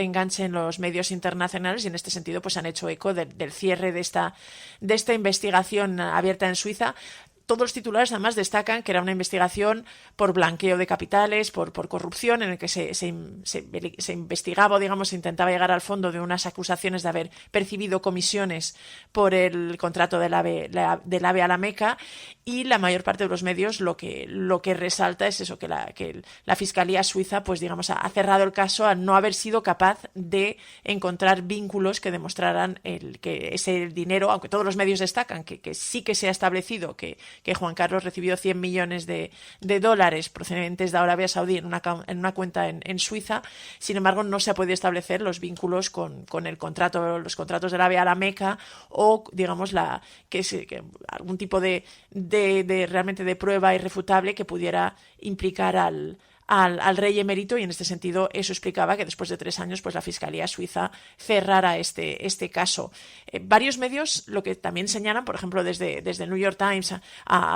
enganche en los medios internacionales, y en este sentido pues han hecho eco del cierre de esta investigación abierta en Suiza. Todos los titulares además destacan que era una investigación por blanqueo de capitales, por corrupción, en el que se investigaba, digamos, se intentaba llegar al fondo de unas acusaciones de haber percibido comisiones por el contrato del AVE a la Meca, y la mayor parte de los medios lo que resalta es eso, que la Fiscalía suiza pues digamos ha cerrado el caso al no haber sido capaz de encontrar vínculos que demostraran que ese dinero, aunque todos los medios destacan que sí que se ha establecido que Juan Carlos recibió 100 millones de dólares procedentes de Arabia Saudí en una cuenta en Suiza. Sin embargo, no se ha podido establecer los vínculos con los contratos del AVE a la Meca, o digamos que algún tipo de realmente de prueba irrefutable que pudiera implicar al rey emérito, y en este sentido eso explicaba que después de 3 años pues la Fiscalía suiza cerrara este caso. Varios medios lo que también señalan, por ejemplo desde el New York Times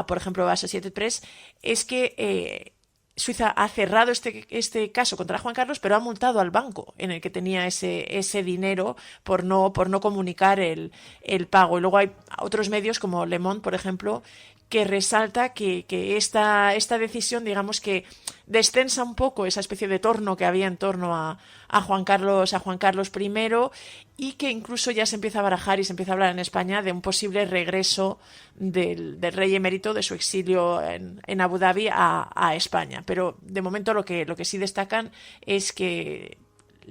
por ejemplo Associated Press, es que Suiza ha cerrado este caso contra Juan Carlos, pero ha multado al banco en el que tenía ese dinero por no comunicar el pago. Y luego hay otros medios como Le Monde, por ejemplo, que resalta que esta decisión, digamos que descensa un poco esa especie de torno que había en torno a Juan Carlos I, y que incluso ya se empieza a barajar y se empieza a hablar en España de un posible regreso del rey emérito de su exilio en Abu Dhabi a España. Pero de momento lo que sí destacan es que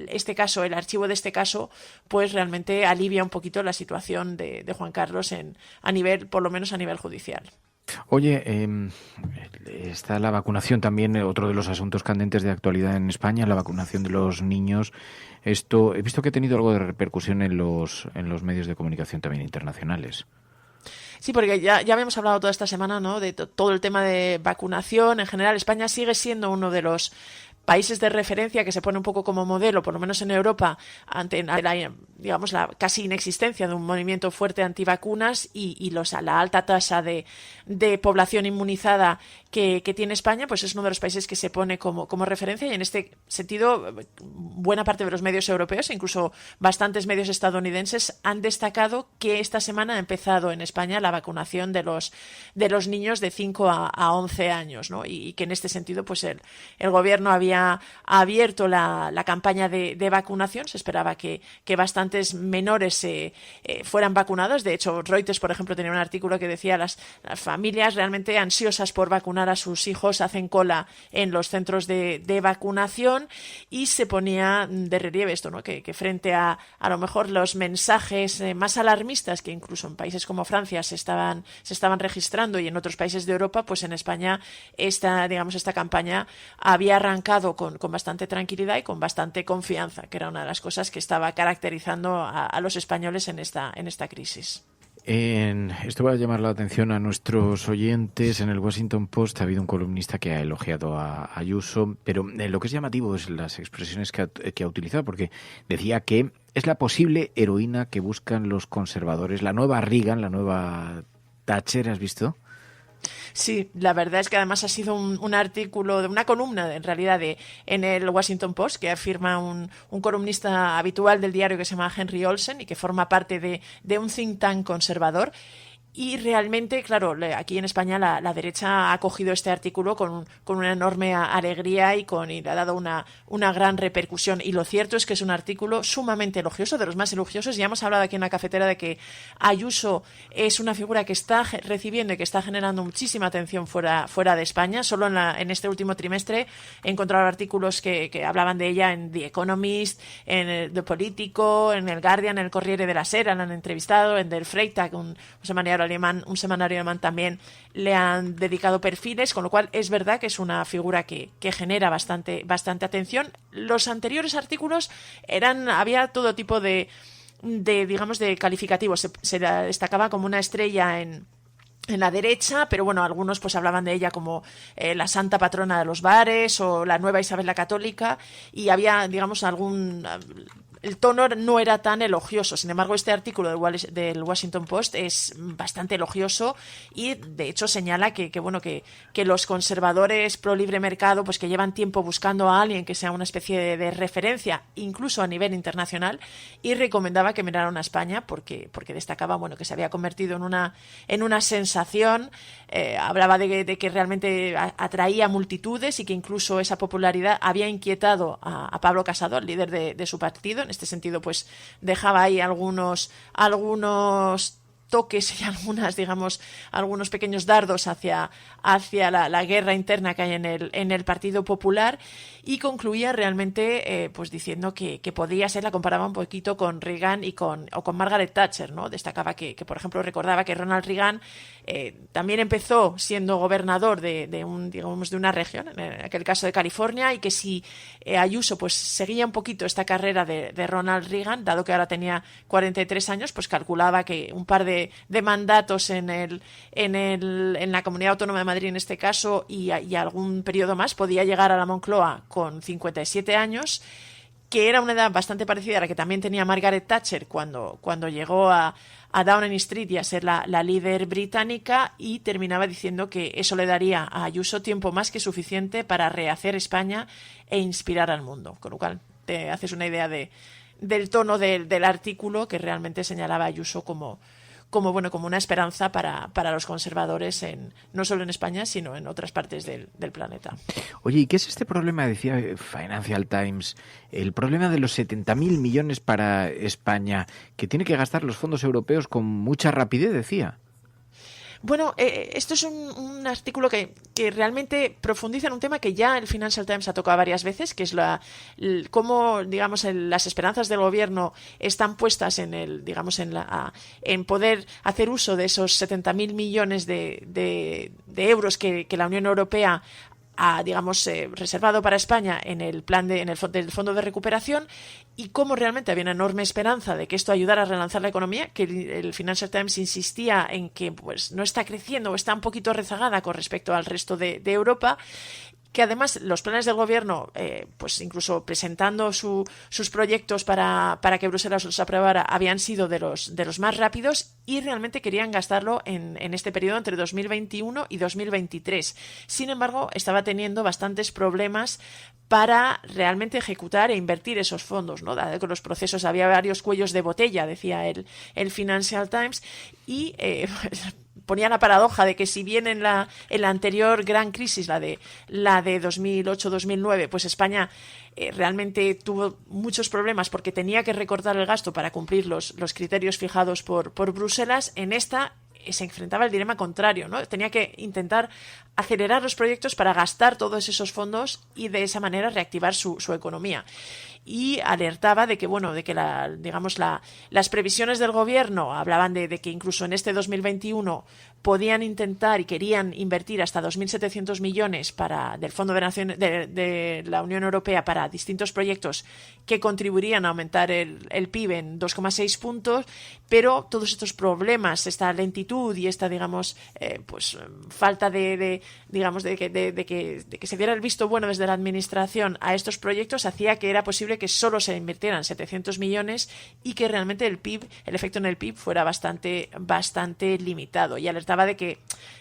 este caso, el archivo de este caso, pues realmente alivia un poquito la situación de Juan Carlos a nivel, por lo menos a nivel judicial. Oye, está la vacunación también, otro de los asuntos candentes de actualidad en España, la vacunación de los niños. Esto he visto que ha tenido algo de repercusión en los medios de comunicación también internacionales. Sí, porque ya habíamos hablado toda esta semana, ¿no?, de todo el tema de vacunación. En general, España sigue siendo uno de los países de referencia que se pone un poco como modelo, por lo menos en Europa, ante la casi inexistencia de un movimiento fuerte antivacunas y la alta tasa de población inmunizada que tiene España, pues es uno de los países que se pone como referencia, y en este sentido buena parte de los medios europeos, incluso bastantes medios estadounidenses, han destacado que esta semana ha empezado en España la vacunación de los niños de 5 a 11 años, ¿no? Y que en este sentido pues el gobierno había abierto la campaña de vacunación. Se esperaba que bastantes menores fueran vacunados. De hecho, Reuters, por ejemplo, tenía un artículo que decía las familias realmente ansiosas por vacunar a sus hijos hacen cola en los centros de vacunación, y se ponía de relieve esto, ¿no?, que frente a lo mejor los mensajes más alarmistas que incluso en países como Francia se estaban registrando, y en otros países de Europa, pues en España esta campaña había arrancado con bastante tranquilidad y con bastante confianza, que era una de las cosas que estaba caracterizando a los españoles en esta crisis. Esto va a llamar la atención a nuestros oyentes. En el Washington Post ha habido un columnista que ha elogiado a Ayuso, pero lo que es llamativo es las expresiones que ha utilizado, porque decía que es la posible heroína que buscan los conservadores, la nueva Reagan, la nueva Thatcher. ¿Has visto? Sí, la verdad es que además ha sido un artículo, de una columna en realidad en el Washington Post, que afirma un columnista habitual del diario que se llama Henry Olsen y que forma parte de un think tank conservador. Y realmente, claro, aquí en España la derecha ha acogido este artículo con una enorme alegría y le ha dado una gran repercusión. Y lo cierto es que es un artículo sumamente elogioso, de los más elogiosos. Ya hemos hablado aquí en la cafetera de que Ayuso es una figura que está recibiendo y que está generando muchísima atención fuera de España. Solo en este último trimestre he encontrado artículos que hablaban de ella en The Economist, en The Politico, en el Guardian, en el Corriere della Sera, la han entrevistado, en Der Freitag, un semanario alemán también le han dedicado perfiles, con lo cual es verdad que es una figura que genera bastante atención. Los anteriores artículos había todo tipo de calificativos. Se la destacaba como una estrella en la derecha, pero bueno, algunos pues hablaban de ella como la santa patrona de los bares o la nueva Isabel la Católica, y había, digamos, el tono no era tan elogioso. Sin embargo, este artículo del Washington Post es bastante elogioso y, de hecho, señala que los conservadores pro libre mercado, pues que llevan tiempo buscando a alguien que sea una especie de referencia, incluso a nivel internacional, y recomendaba que miraran a España porque destacaba que se había convertido en una sensación. Hablaba de que realmente atraía multitudes y que incluso esa popularidad había inquietado a Pablo Casado, el líder de su partido. En este sentido, pues dejaba ahí algunos toques y algunos pequeños dardos hacia la guerra interna que hay en el Partido Popular, y concluía realmente pues diciendo que podría ser, la comparaba un poquito con Reagan o con Margaret Thatcher, ¿no? Destacaba que por ejemplo, recordaba que Ronald Reagan también empezó siendo gobernador de una región, en aquel caso de California, y que si Ayuso pues seguía un poquito esta carrera de Ronald Reagan, dado que ahora tenía 43 años, pues calculaba que un par de mandatos en la Comunidad Autónoma de Madrid, en este caso, y algún periodo más, podía llegar a la Moncloa con 57 años, que era una edad bastante parecida a la que también tenía Margaret Thatcher cuando llegó a Downing Street y a ser la líder británica, y terminaba diciendo que eso le daría a Ayuso tiempo más que suficiente para rehacer España e inspirar al mundo. Con lo cual te haces una idea del tono del artículo, que realmente señalaba a Ayuso como como una esperanza para los conservadores no solo en España, sino en otras partes del planeta. Oye, ¿y qué es este problema? Decía Financial Times, el problema de los 70.000 millones para España, que tiene que gastar los fondos europeos con mucha rapidez, decía. Bueno, esto es un artículo que realmente profundiza en un tema que ya el Financial Times ha tocado varias veces, que es cómo, digamos, las esperanzas del gobierno están puestas en poder hacer uso de esos 70.000 millones de euros que la Unión Europea ha, digamos, reservado para España en el plan del Fondo de Recuperación, y cómo realmente había una enorme esperanza de que esto ayudara a relanzar la economía, que el Financial Times insistía en que pues no está creciendo o está un poquito rezagada con respecto al resto de Europa, que además los planes del gobierno, pues incluso presentando sus proyectos para que Bruselas los aprobara, habían sido de los más rápidos, y realmente querían gastarlo en este periodo entre 2021 y 2023. Sin embargo, estaba teniendo bastantes problemas para realmente ejecutar e invertir esos fondos, ¿no? Dado que los procesos había varios cuellos de botella, decía el Financial Times, y ponía la paradoja de que si bien en la anterior gran crisis, la de 2008-2009, pues España realmente tuvo muchos problemas porque tenía que recortar el gasto para cumplir los criterios fijados por Bruselas, en esta se enfrentaba al dilema contrario, ¿no? Tenía que intentar acelerar los proyectos para gastar todos esos fondos y de esa manera reactivar su economía. Y alertaba de que, las previsiones del gobierno hablaban de que incluso en este 2021 podían intentar y querían invertir hasta 2.700 millones del Fondo de la Unión Europea para distintos proyectos que contribuirían a aumentar el PIB en 2,6 puntos, pero todos estos problemas, esta lentitud y esta, falta de que se diera el visto bueno desde la administración a estos proyectos, hacía que era posible que solo se invirtieran 700 millones y que realmente el efecto en el PIB fuera bastante limitado. Y alertaba de que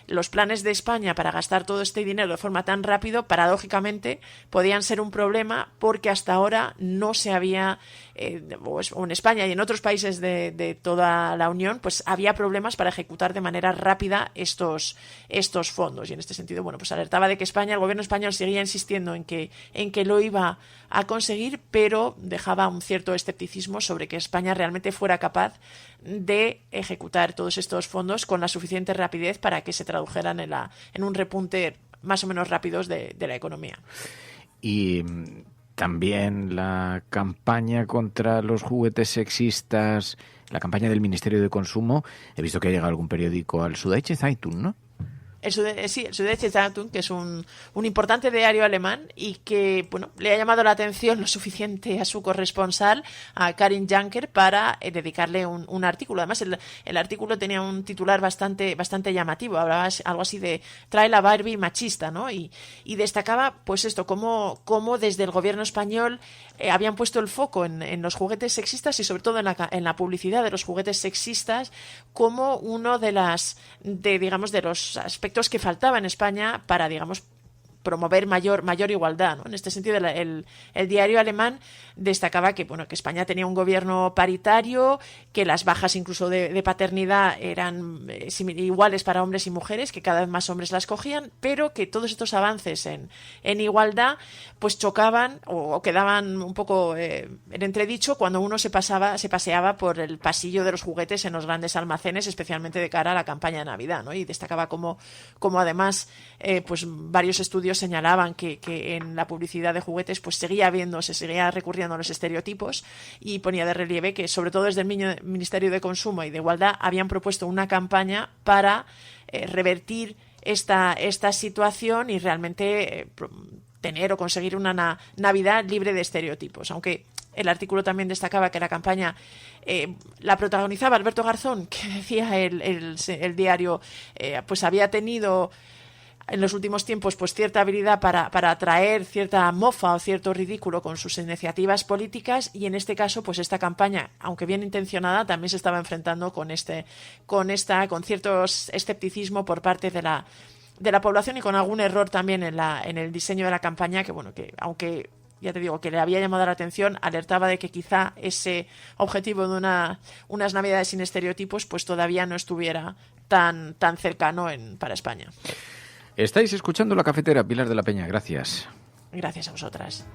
los planes de España para gastar todo este dinero de forma tan rápido, paradójicamente, podían ser un problema porque hasta ahora no se había, o en España y en otros países de toda la Unión, pues había problemas para ejecutar de manera rápida estos fondos. Y en este sentido, pues alertaba de que el gobierno español seguía insistiendo en que lo iba a conseguir, pero dejaba un cierto escepticismo sobre que España realmente fuera capaz de ejecutar todos estos fondos con la suficiente rapidez para que se tradujeran en un repunte más o menos rápidos de la economía. Y también la campaña contra los juguetes sexistas, la campaña del Ministerio de Consumo. He visto que ha llegado algún periódico al Süddeutsche Zeitung, ¿no? El Süddeutsche Zeitung, que es un importante diario alemán y que le ha llamado la atención lo suficiente a su corresponsal, a Karin Janker, para dedicarle un artículo. Además, el artículo tenía un titular bastante llamativo, hablaba algo así de "Trae la Barbie machista", ¿no? Y destacaba pues esto, cómo desde el gobierno español habían puesto el foco en los juguetes sexistas y sobre todo en la publicidad de los juguetes sexistas como uno de los aspectos que faltaba en España para, promover mayor igualdad, ¿no? En este sentido, el diario alemán destacaba que España tenía un gobierno paritario, que las bajas incluso de paternidad eran iguales para hombres y mujeres, que cada vez más hombres las cogían, pero que todos estos avances en igualdad pues chocaban o quedaban un poco en entredicho cuando uno se paseaba por el pasillo de los juguetes en los grandes almacenes, especialmente de cara a la campaña de Navidad, ¿no? Y destacaba como además pues varios estudios señalaban que en la publicidad de juguetes pues se seguía recurriendo a los estereotipos, y ponía de relieve que sobre todo desde el Ministerio de Consumo y de Igualdad habían propuesto una campaña para revertir esta situación y realmente tener o conseguir una Navidad libre de estereotipos. Aunque el artículo también destacaba que la campaña la protagonizaba Alberto Garzón, que decía el diario, pues había tenido en los últimos tiempos pues cierta habilidad para atraer cierta mofa o cierto ridículo con sus iniciativas políticas, y en este caso pues esta campaña, aunque bien intencionada, también se estaba enfrentando con cierto escepticismo por parte de la población y con algún error también en el diseño de la campaña, que aunque ya te digo, que le había llamado la atención, alertaba de que quizá ese objetivo de unas Navidades sin estereotipos pues todavía no estuviera tan cercano para España. Estáis escuchando La Cafetera, Pilar de la Peña, gracias. Gracias a vosotras.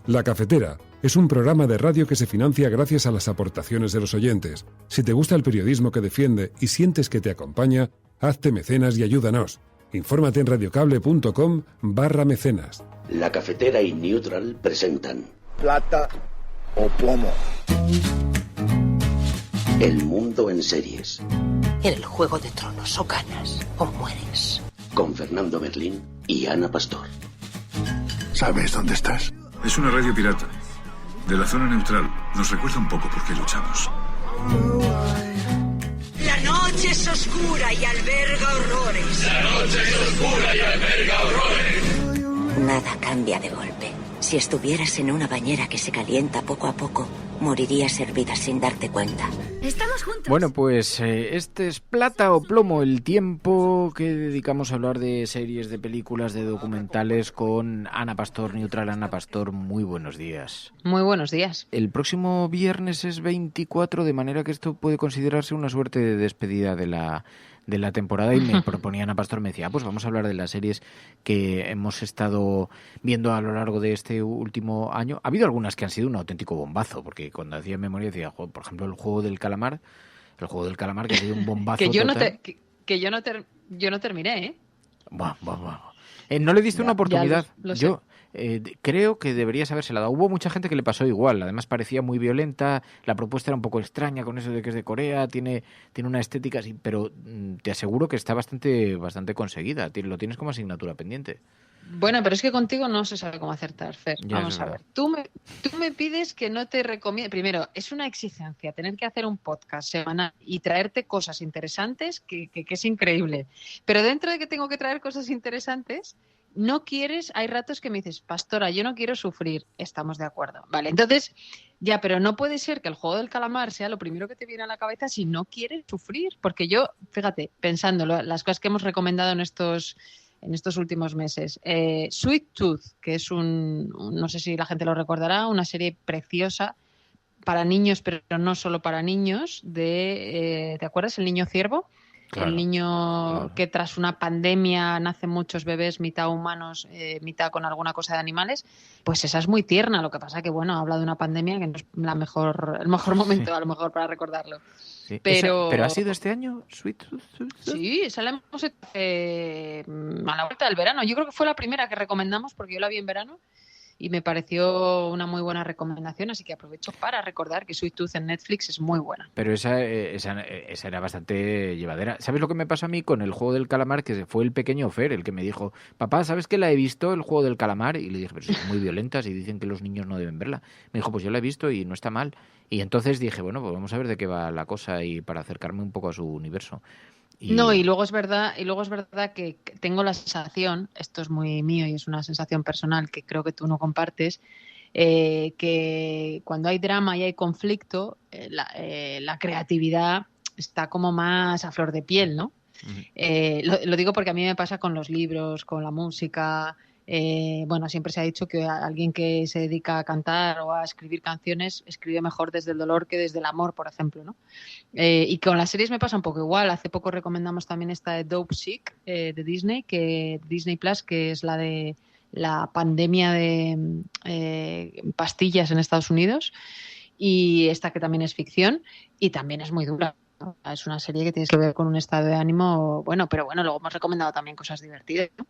La Cafetera es un programa de radio que se financia gracias a las aportaciones de los oyentes. Si te gusta el periodismo que defiende y sientes que te acompaña, hazte mecenas y ayúdanos. Infórmate en radiocable.com/mecenas. La Cafetera y Neutral presentan Plata o plomo. El mundo en series. En el Juego de Tronos, o ganas o mueres. Con Fernando Merlín y Ana Pastor. ¿Sabes dónde estás? Es una radio pirata. De la zona neutral. Nos recuerda un poco por qué luchamos. La noche es oscura y alberga horrores. La noche es oscura y alberga horrores. Nada cambia de golpe. Si estuvieras en una bañera que se calienta poco a poco, morirías hervida sin darte cuenta. Estamos juntos. Bueno, pues este es Plata o Plomo, el tiempo que dedicamos a hablar de series, de películas, de documentales con Ana Pastor, Neutral. Ana Pastor, muy buenos días. Muy buenos días. El próximo viernes es 24, de manera que esto puede considerarse una suerte de despedida de la temporada, y me proponía Ana Pastor, me decía, pues vamos a hablar de las series que hemos estado viendo a lo largo de este último año. Ha habido algunas que han sido un auténtico bombazo, porque cuando hacía memoria decía, por ejemplo, el Juego del Calamar que ha sido un bombazo que yo total. yo no terminé, ¿eh? Buah. ¿No le diste una oportunidad? Lo sé. Yo creo que deberías habérsela dado. Hubo mucha gente que le pasó igual, además parecía muy violenta, la propuesta era un poco extraña con eso de que es de Corea, tiene una estética así, pero te aseguro que está bastante conseguida, lo tienes como asignatura pendiente. Bueno, pero es que contigo no se sabe cómo acertar, Fer. Ya, vamos a ver. Tú me pides que no te recomiende. Primero, es una exigencia tener que hacer un podcast semanal y traerte cosas interesantes que es increíble. Pero dentro de que tengo que traer cosas interesantes, no quieres, hay ratos que me dices, Pastora, yo no quiero sufrir. Estamos de acuerdo. Vale, entonces, ya, pero no puede ser que el Juego del Calamar sea lo primero que te viene a la cabeza si no quieres sufrir. Porque yo, fíjate, pensándolo, las cosas que hemos recomendado en estos últimos meses. Sweet Tooth, que es no sé si la gente lo recordará, una serie preciosa para niños, pero no solo para niños, ¿te acuerdas? El niño ciervo. Claro, el niño que tras una pandemia nacen muchos bebés, mitad humanos, mitad con alguna cosa de animales. Pues esa es muy tierna. Lo que pasa que, bueno, habla de una pandemia que no es el mejor momento, a lo mejor, para recordarlo. Sí. Pero ¿ha sido este año, Sweet Tooth? Sí, esa la hemos hecho a la vuelta del verano. Yo creo que fue la primera que recomendamos porque yo la vi en verano y me pareció una muy buena recomendación, así que aprovecho para recordar que Sweet Tooth en Netflix es muy buena. Pero esa era bastante llevadera. ¿Sabes lo que me pasó a mí con el Juego del Calamar? Que fue el pequeño Fer el que me dijo, papá, ¿sabes que la he visto, el Juego del Calamar? Y le dije, pero son muy violentas y dicen que los niños no deben verla. Me dijo, pues yo la he visto y no está mal. Y entonces dije, bueno, pues vamos a ver de qué va la cosa y para acercarme un poco a su universo. Y luego es verdad que tengo la sensación, esto es muy mío y es una sensación personal que creo que tú no compartes, que cuando hay drama y hay conflicto, la creatividad está como más a flor de piel, ¿no? Uh-huh. Lo digo porque a mí me pasa con los libros, con la música. Bueno, siempre se ha dicho que alguien que se dedica a cantar o a escribir canciones escribe mejor desde el dolor que desde el amor, por ejemplo, ¿no? Y con las series me pasa un poco igual. Hace poco recomendamos también esta de Dope Sick de Disney Plus, que es la de la pandemia de pastillas en Estados Unidos, y esta que también es ficción y también es muy dura, ¿no? Es una serie que tienes que ver con un estado de ánimo bueno, pero bueno, luego hemos recomendado también cosas divertidas, ¿no?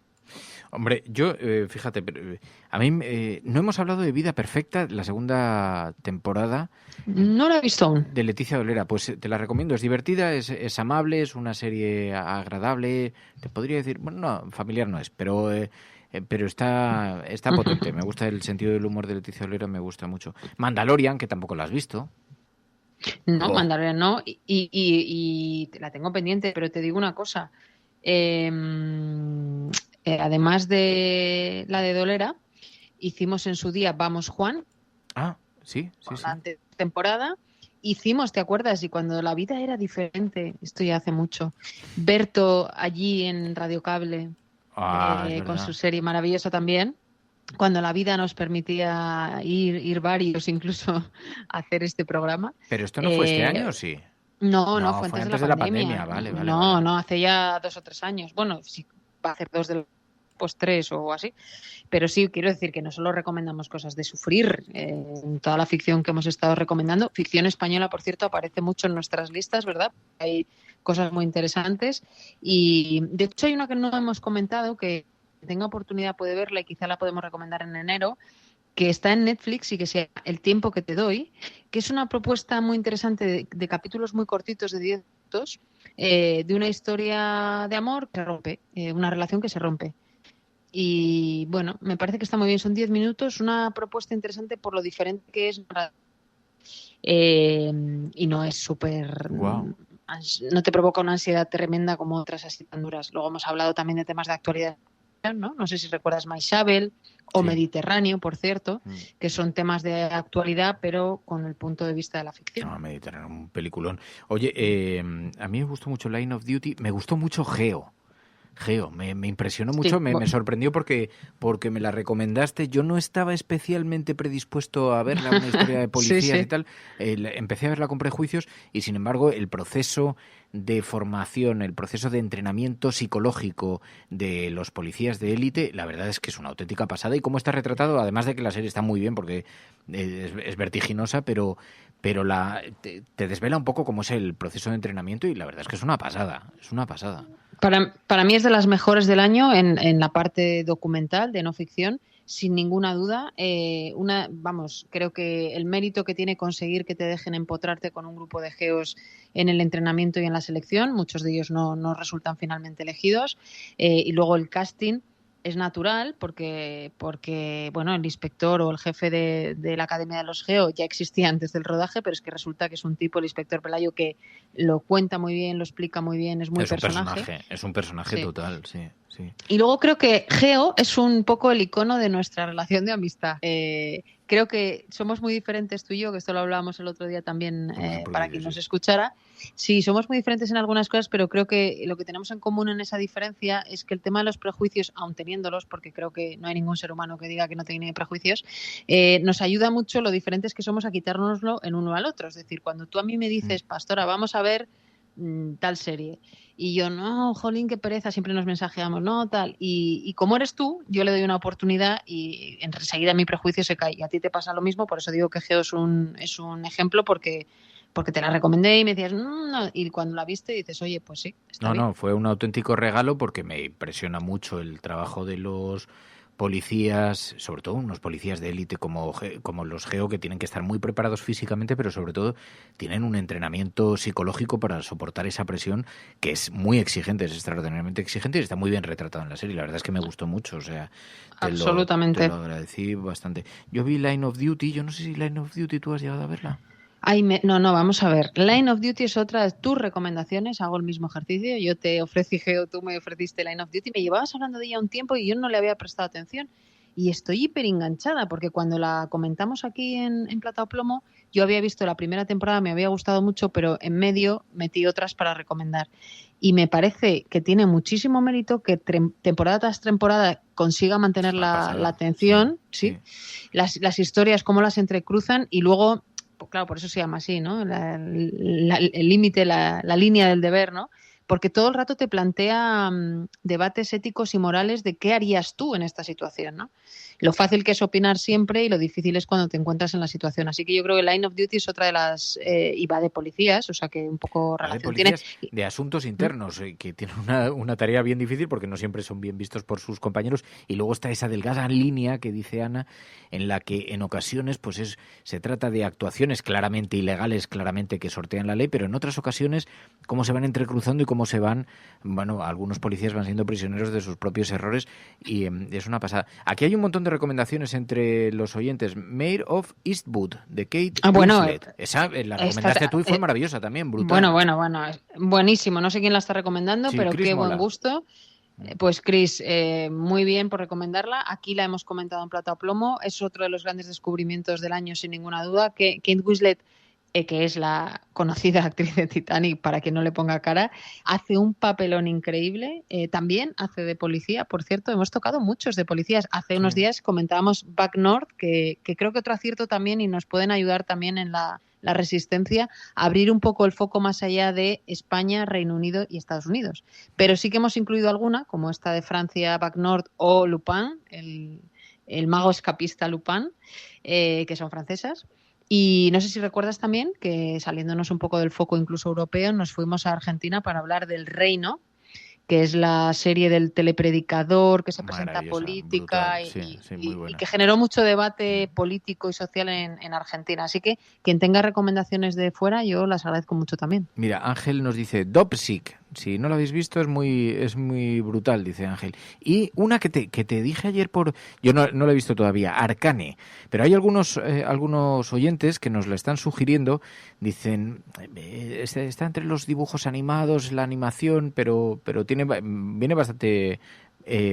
Hombre, yo, fíjate, a mí no hemos hablado de Vida Perfecta, la segunda temporada. No la he visto aún. De Leticia Dolera, pues te la recomiendo, es divertida, es amable, es una serie agradable, te podría decir, bueno, no, familiar no es, pero está potente, me gusta el sentido del humor de Leticia Dolera, me gusta mucho. Mandalorian, que tampoco la has visto. No, Mandalorian no, y la tengo pendiente, pero te digo una cosa. Además de la de Dolera, hicimos en su día Vamos Juan. Ah, sí. La temporada. Hicimos, ¿te acuerdas? Y cuando la vida era diferente, esto ya hace mucho, Berto allí en Radio Cable, con su serie maravillosa también. cuando la vida nos permitía ir varios incluso a hacer este programa. ¿Pero esto no fue este año o sí? No, fue antes de la pandemia. Vale. No, hace ya 2 o 3 años. Bueno, sí, va a hacer 2 pues 3 o así. Pero sí, quiero decir que no solo recomendamos cosas de sufrir, en toda la ficción que hemos estado recomendando. Ficción española, por cierto, aparece mucho en nuestras listas, ¿verdad? Hay cosas muy interesantes. Y de hecho hay una que no hemos comentado, que tenga oportunidad puede verla y quizá la podemos recomendar en enero, que está en Netflix y que sea El tiempo que te doy, que es una propuesta muy interesante de capítulos muy cortitos de 10 minutos, de una historia de amor que se rompe, una relación que se rompe. Y bueno, me parece que está muy bien, son 10 minutos, una propuesta interesante por lo diferente que es. Y no es súper... Wow. No te provoca una ansiedad tremenda como otras así tan duras. Luego hemos hablado también de temas de actualidad, ¿no? sé si recuerdas Maisabel o sí. Mediterráneo, por cierto, que son temas de actualidad, pero con el punto de vista de la ficción. No, Mediterráneo, un peliculón. Oye, a mí me gustó mucho Line of Duty, me gustó mucho Geo, me impresionó mucho, sí, me sorprendió porque me la recomendaste. Yo no estaba especialmente predispuesto a verla, una historia de policías y tal. Empecé a verla con prejuicios y, sin embargo, el proceso de formación, el proceso de entrenamiento psicológico de los policías de élite, la verdad es que es una auténtica pasada. Y cómo está retratado, además de que la serie está muy bien porque es vertiginosa, pero te desvela un poco cómo es el proceso de entrenamiento y la verdad es que es una pasada. Para mí es de las mejores del año en la parte documental de no ficción, sin ninguna duda. Creo que el mérito que tiene conseguir que te dejen empotrarte con un grupo de geos en el entrenamiento y en la selección, muchos de ellos no resultan finalmente elegidos, y luego el casting es natural porque bueno, el inspector o el jefe de la Academia de los Geo ya existía antes del rodaje, pero es que resulta que es un tipo, el inspector Pelayo, que lo cuenta muy bien, lo explica muy bien, es muy personaje. Es un personaje total, sí. Y luego creo que Geo es un poco el icono de nuestra relación de amistad. Creo que somos muy diferentes tú y yo, que esto lo hablábamos el otro día también para quien nos escuchara. Sí, somos muy diferentes en algunas cosas, pero creo que lo que tenemos en común en esa diferencia es que el tema de los prejuicios, aun teniéndolos, porque creo que no hay ningún ser humano que diga que no tiene prejuicios, nos ayuda mucho lo diferentes que somos a quitárnoslo en uno al otro. Es decir, cuando tú a mí me dices, Pastora, vamos a ver tal serie, y yo, no, jolín, qué pereza, siempre nos mensajeamos, no, tal, y como eres tú, yo le doy una oportunidad y enseguida mi prejuicio se cae, y a ti te pasa lo mismo. Por eso digo que Geo es un ejemplo, porque te la recomendé y me decías, no, y cuando la viste dices, oye, pues sí, está bien. No, fue un auténtico regalo porque me impresiona mucho el trabajo de los policías, sobre todo unos policías de élite como los Geo, que tienen que estar muy preparados físicamente, pero sobre todo tienen un entrenamiento psicológico para soportar esa presión que es muy exigente, es extraordinariamente exigente y está muy bien retratado en la serie. La verdad es que me gustó mucho, o sea, absolutamente. Te lo agradecí bastante. Yo vi Line of Duty, yo no sé si Line of Duty tú has llegado a verla. No, vamos a ver. Line of Duty es otra de tus recomendaciones. Hago el mismo ejercicio. Yo te ofrecí Geo, tú me ofreciste Line of Duty. Me llevabas hablando de ella un tiempo y yo no le había prestado atención. Y estoy hiper enganchada porque cuando la comentamos aquí en Plata o Plomo, yo había visto la primera temporada, me había gustado mucho, pero en medio metí otras para recomendar. Y me parece que tiene muchísimo mérito que temporada tras temporada consiga mantener la atención, ¿sí? Las historias, cómo las entrecruzan y luego... Pues claro, por eso se llama así, ¿no? El límite, la línea del deber, ¿no? Porque todo el rato te plantea debates éticos y morales de qué harías tú en esta situación, ¿no? Lo fácil que es opinar siempre y lo difícil es cuando te encuentras en la situación. Así que yo creo que Line of Duty es otra de las... y va de policías, o sea que un poco relación tiene. De asuntos internos, que tienen una tarea bien difícil porque no siempre son bien vistos por sus compañeros. Y luego está esa delgada línea que dice Ana, en la que en ocasiones pues se trata de actuaciones claramente ilegales, claramente que sortean la ley, pero en otras ocasiones cómo se van entrecruzando y cómo se van... Bueno, algunos policías van siendo prisioneros de sus propios errores y es una pasada. Aquí hay un montón de recomendaciones entre los oyentes. Mayor of Eastwood, de Kate Winslet. Esa la recomendaste tú y fue maravillosa también, brutal. Bueno, buenísimo. No sé quién la está recomendando, pero Chris qué mola. Buen gusto. Pues Chris, muy bien por recomendarla. Aquí la hemos comentado en Plata o Plomo. Es otro de los grandes descubrimientos del año, sin ninguna duda. Que Kate Winslet que es la conocida actriz de Titanic, para que no le ponga cara, hace un papelón increíble. También hace de policía, por cierto, hemos tocado muchos de policías. Hace unos días comentábamos Back North, que creo que otro acierto también, y nos pueden ayudar también en la Resistencia, a abrir un poco el foco más allá de España, Reino Unido y Estados Unidos. Pero sí que hemos incluido alguna, como esta de Francia, Back North, o Lupin, el mago escapista Lupin, que son francesas. Y no sé si recuerdas también que, saliéndonos un poco del foco incluso europeo, nos fuimos a Argentina para hablar del Reino, que es la serie del telepredicador que se presenta política y que generó mucho debate político y social en Argentina. Así que quien tenga recomendaciones de fuera, yo las agradezco mucho también. Mira, Ángel nos dice Dopsic. Si no lo habéis visto, es muy brutal, dice Ángel. Y una que te dije ayer yo no la he visto todavía, Arcane. Pero hay algunos oyentes que nos la están sugiriendo. Dicen, está entre los dibujos animados, la animación, pero viene bastante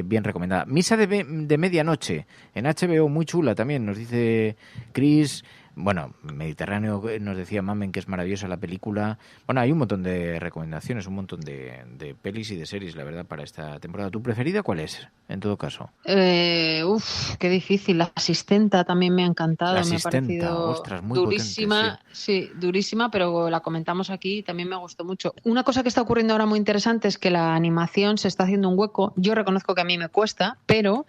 bien recomendada. Misa de medianoche, en HBO, muy chula también, nos dice Chris. Bueno, Mediterráneo, nos decía Mamen que es maravillosa la película. Bueno, hay un montón de recomendaciones, un montón de pelis y de series, la verdad, para esta temporada. ¿Tu preferida cuál es, en todo caso? Qué difícil. La Asistenta también me ha encantado. La Asistenta, me ha parecido ostras, muy durísima. potente, sí, durísima, pero la comentamos aquí y también me gustó mucho. Una cosa que está ocurriendo ahora muy interesante es que la animación se está haciendo un hueco. Yo reconozco que a mí me cuesta, pero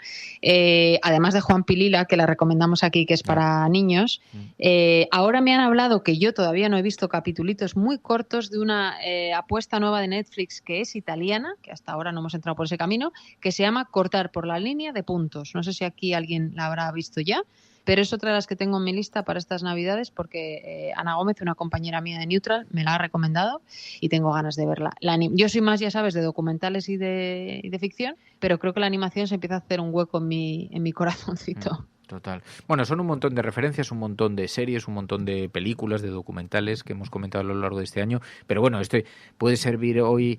además de Juan Pilila, que la recomendamos aquí, que es para niños, ahora me han hablado, que yo todavía no he visto, capitulitos muy cortos de una apuesta nueva de Netflix que es italiana, que hasta ahora no hemos entrado por ese camino, que se llama Cortar por la línea de puntos. No sé si aquí alguien la habrá visto ya, pero es otra de las que tengo en mi lista para estas Navidades porque Ana Gómez, una compañera mía de Neutral, me la ha recomendado y tengo ganas de verla. Yo soy más, ya sabes, de documentales y de ficción, pero creo que la animación se empieza a hacer un hueco en mi corazoncito. Total. Bueno, son un montón de referencias, un montón de series, un montón de películas, de documentales que hemos comentado a lo largo de este año. Pero bueno, puede servir hoy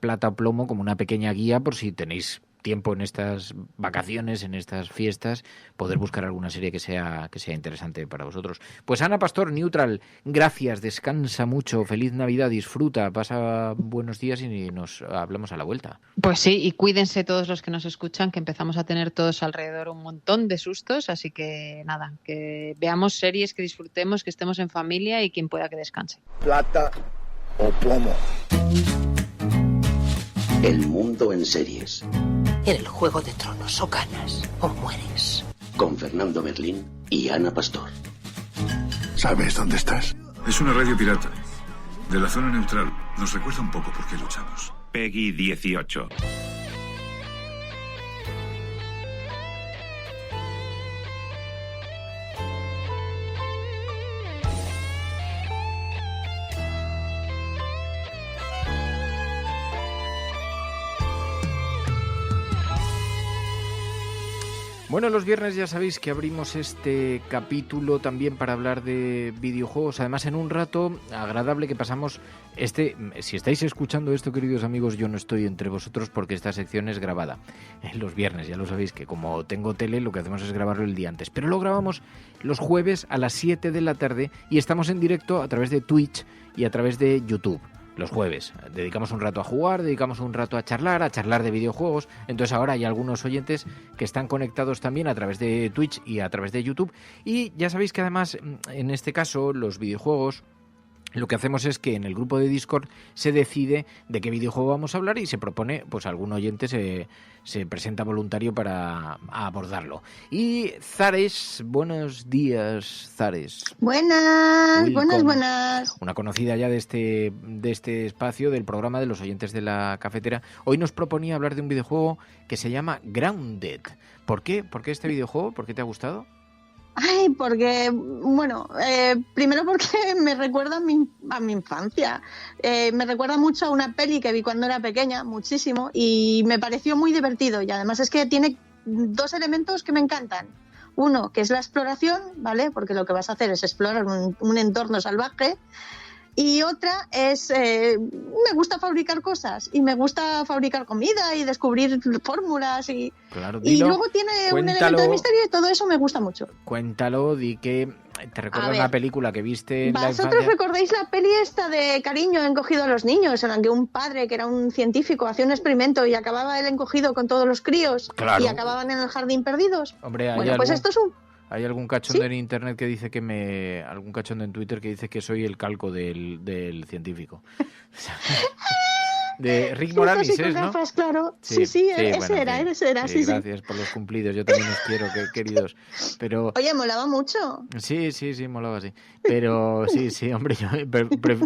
plata o plomo como una pequeña guía por si tenéis tiempo en estas vacaciones, en estas fiestas, poder buscar alguna serie que sea interesante para vosotros. Pues Ana Pastor, Neutral, gracias, descansa mucho, feliz Navidad, disfruta, pasa buenos días y nos hablamos a la vuelta. Pues sí, y cuídense todos los que nos escuchan, que empezamos a tener todos alrededor un montón de sustos, así que nada, que veamos series, que disfrutemos, que estemos en familia y quien pueda que descanse. Plata o plomo. El mundo en series. En el Juego de Tronos, o ganas o mueres. Con Fernando Merlín y Ana Pastor. ¿Sabes dónde estás? Es una radio pirata. De la zona neutral. Nos recuerda un poco por qué luchamos. Peggy 18. Bueno, los viernes ya sabéis que abrimos este capítulo también para hablar de videojuegos. Además, en un rato agradable que pasamos si estáis escuchando esto, queridos amigos, yo no estoy entre vosotros porque esta sección es grabada. Los viernes, ya lo sabéis, que como tengo tele, lo que hacemos es grabarlo el día antes. Pero lo grabamos los jueves a las 7 de la tarde y estamos en directo a través de Twitch y a través de YouTube. Los jueves dedicamos un rato a jugar, dedicamos un rato a charlar de videojuegos. Entonces ahora hay algunos oyentes que están conectados también a través de Twitch y a través de YouTube. Y ya sabéis que además, en este caso, los videojuegos, lo que hacemos es que en el grupo de Discord se decide de qué videojuego vamos a hablar y se propone, pues algún oyente se presenta voluntario para abordarlo. Y Zares, buenos días, Zares. Buenas, buenas. Una conocida ya de este espacio, del programa de los oyentes de la cafetera. Hoy nos proponía hablar de un videojuego que se llama Grounded. ¿Por qué? ¿Por qué este videojuego? ¿Por qué te ha gustado? Ay, porque, primero porque me recuerda a mi infancia. Me recuerda mucho a una peli que vi cuando era pequeña, muchísimo, y me pareció muy divertido. Y además es que tiene dos elementos que me encantan. Uno, que es la exploración, ¿vale? Porque lo que vas a hacer es explorar un entorno salvaje. Y otra es, me gusta fabricar cosas y me gusta fabricar comida y descubrir fórmulas y luego tiene un elemento de misterio y todo eso me gusta mucho. Cuéntalo, di que ¿Te recuerda una película que viste en la infancia? ¿Vosotros recordáis la peli esta de Cariño encogido a los niños, en la que un padre que era un científico hacía un experimento y acababa él encogido con todos los críos y acababan en el jardín perdidos? Hombre, pues esto es un... Hay algún cachondo en internet que dice algún cachondo en Twitter que dice que soy el calco del científico. De Rick Moranis, ¿no? Gafas, claro. Sí, ese era. Gracias por los cumplidos, yo también os quiero, queridos. Pero... Oye, molaba mucho. Sí, molaba, sí. Pero sí, hombre, yo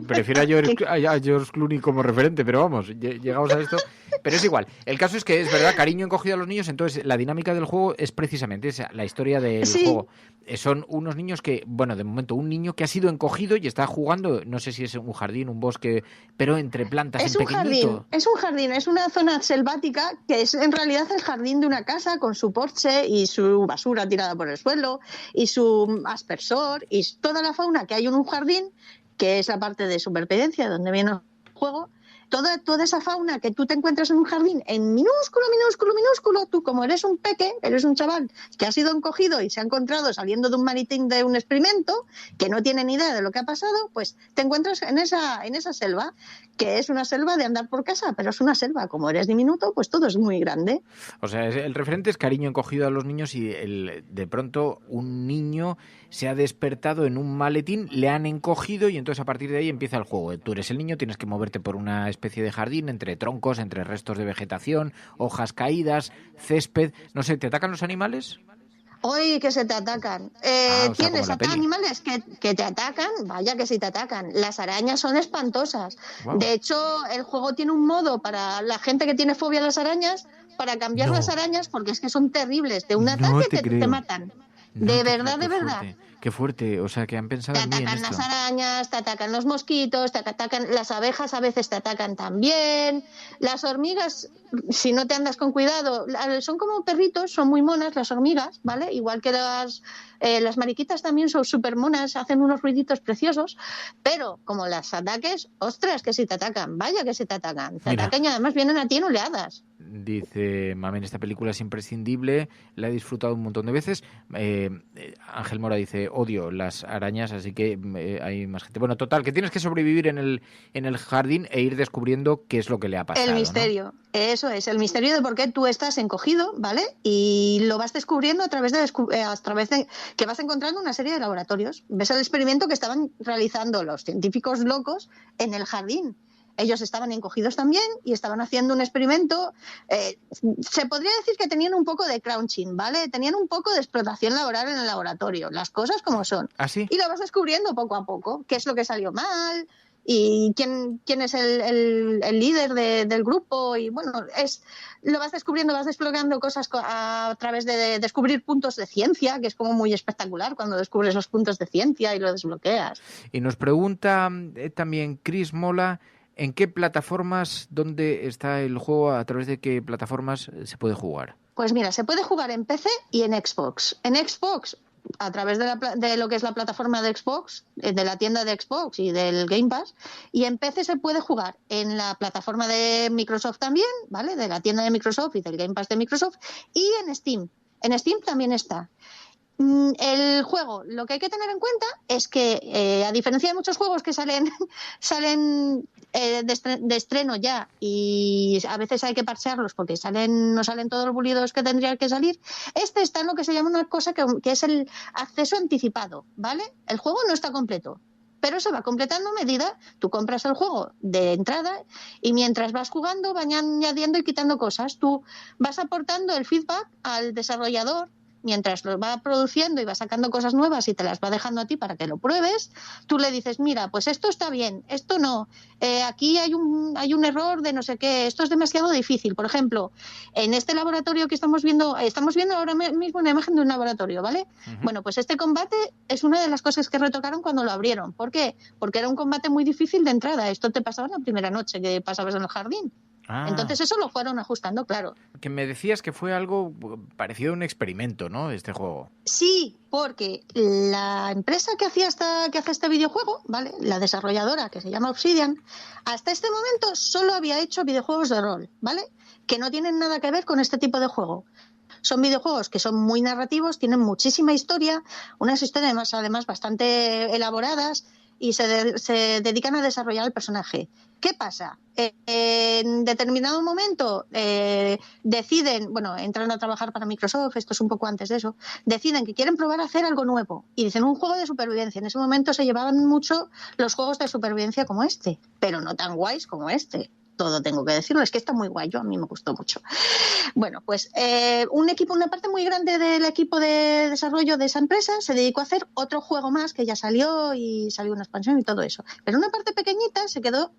prefiero a George Clooney como referente, pero vamos, llegamos a esto. Pero es igual. El caso es que es verdad, Cariño encogido a los niños, entonces la dinámica del juego es precisamente esa, la historia del juego. Son unos niños que, bueno, de momento, un niño que ha sido encogido y está jugando, no sé si es un jardín, un bosque, pero entre plantas, es un pequeñito. Es un jardín, es una zona selvática que es en realidad el jardín de una casa con su porche y su basura tirada por el suelo y su aspersor y toda la fauna que hay en un jardín, que es la parte de supervivencia donde viene el juego. Toda esa fauna que tú te encuentras en un jardín en minúsculo, tú como eres un peque, eres un chaval que ha sido encogido y se ha encontrado saliendo de un maletín de un experimento, que no tiene ni idea de lo que ha pasado, pues te encuentras en esa selva, que es una selva de andar por casa, pero es una selva, como eres diminuto, pues todo es muy grande. O sea, el referente es Cariño encogido a los niños y de pronto un niño se ha despertado en un maletín, le han encogido y entonces a partir de ahí empieza el juego. Tú eres el niño, tienes que moverte por una especie de jardín, entre troncos, entre restos de vegetación, hojas caídas, césped. No sé, ¿te atacan los animales? Hoy que se te atacan. Tienes animales que te atacan, vaya que sí te atacan. Las arañas son espantosas. Wow. De hecho, el juego tiene un modo para la gente que tiene fobia a las arañas, para cambiar las arañas, porque es que son terribles. De un ataque te matan. De verdad. Qué fuerte, o sea, que han pensado en mí en esto. Te atacan las arañas, te atacan los mosquitos, te atacan las abejas, a veces te atacan también. Las hormigas, si no te andas con cuidado, son como perritos, son muy monas las hormigas, ¿vale? Igual que las mariquitas también son súper monas, hacen unos ruiditos preciosos, pero como las ataques, ostras, que si te atacan, vaya que si te atacan. Te atacan y además vienen a ti en oleadas. Dice Mamen, esta película es imprescindible, la he disfrutado un montón de veces. Ángel Mora dice, odio las arañas, así que hay más gente. Bueno, total, que tienes que sobrevivir en el jardín e ir descubriendo qué es lo que le ha pasado. El misterio, ¿no? Eso es, el misterio de por qué tú estás encogido, ¿vale? Y lo vas descubriendo a través de que vas encontrando una serie de laboratorios. Ves el experimento que estaban realizando los científicos locos en el jardín. Ellos estaban encogidos también y estaban haciendo un experimento. Se podría decir que tenían un poco de crunching, ¿vale? Tenían un poco de explotación laboral en el laboratorio, las cosas como son. ¿Ah, sí? Y lo vas descubriendo poco a poco, qué es lo que salió mal y quién es el líder del grupo. Y bueno, lo vas descubriendo, vas desbloqueando cosas a través de descubrir puntos de ciencia, que es como muy espectacular cuando descubres los puntos de ciencia y lo desbloqueas. Y nos pregunta también Chris Mola, ¿en qué plataformas, dónde está el juego, a través de qué plataformas se puede jugar? Pues mira, se puede jugar en PC y en Xbox. En Xbox, a través de lo que es la plataforma de Xbox, de la tienda de Xbox y del Game Pass, y en PC se puede jugar en la plataforma de Microsoft también, ¿vale? De la tienda de Microsoft y del Game Pass de Microsoft, y en Steam. En Steam también está. El juego, lo que hay que tener en cuenta es que, a diferencia de muchos juegos que salen de estreno ya y a veces hay que parchearlos porque no salen todos los pulidos que tendrían que salir, este está en lo que se llama una cosa que es el acceso anticipado, ¿vale? El juego no está completo, pero se va completando a medida. Tú compras el juego de entrada y mientras vas jugando van añadiendo y quitando cosas. Tú vas aportando el feedback al desarrollador mientras lo va produciendo y va sacando cosas nuevas y te las va dejando a ti para que lo pruebes. Tú le dices, mira, pues esto está bien, esto no, aquí hay un error de no sé qué, esto es demasiado difícil. Por ejemplo, en este laboratorio que estamos viendo ahora mismo una imagen de un laboratorio, ¿vale? Uh-huh. Bueno, pues este combate es una de las cosas que retocaron cuando lo abrieron. ¿Por qué? Porque era un combate muy difícil de entrada. Esto te pasaba en la primera noche que pasabas en el jardín. Entonces eso lo fueron ajustando, claro. Que me decías que fue algo parecido a un experimento, ¿no? Este juego. Sí, porque la empresa que hace este videojuego, ¿vale? La desarrolladora, que se llama Obsidian, hasta este momento solo había hecho videojuegos de rol, ¿vale? Que no tienen nada que ver con este tipo de juego. Son videojuegos que son muy narrativos, tienen muchísima historia, unas historias además bastante elaboradas, y se dedican a desarrollar el personaje. ¿Qué pasa? En determinado momento deciden, entran a trabajar para Microsoft, esto es un poco antes de eso, deciden que quieren probar a hacer algo nuevo y dicen un juego de supervivencia. En ese momento se llevaban mucho los juegos de supervivencia como este, pero no tan guays como este. Todo tengo que decirlo, es que está muy guay, a mí me gustó mucho. Bueno, pues una parte muy grande del equipo de desarrollo de esa empresa se dedicó a hacer otro juego más que ya salió y salió una expansión y todo eso. Pero una parte pequeñita se quedó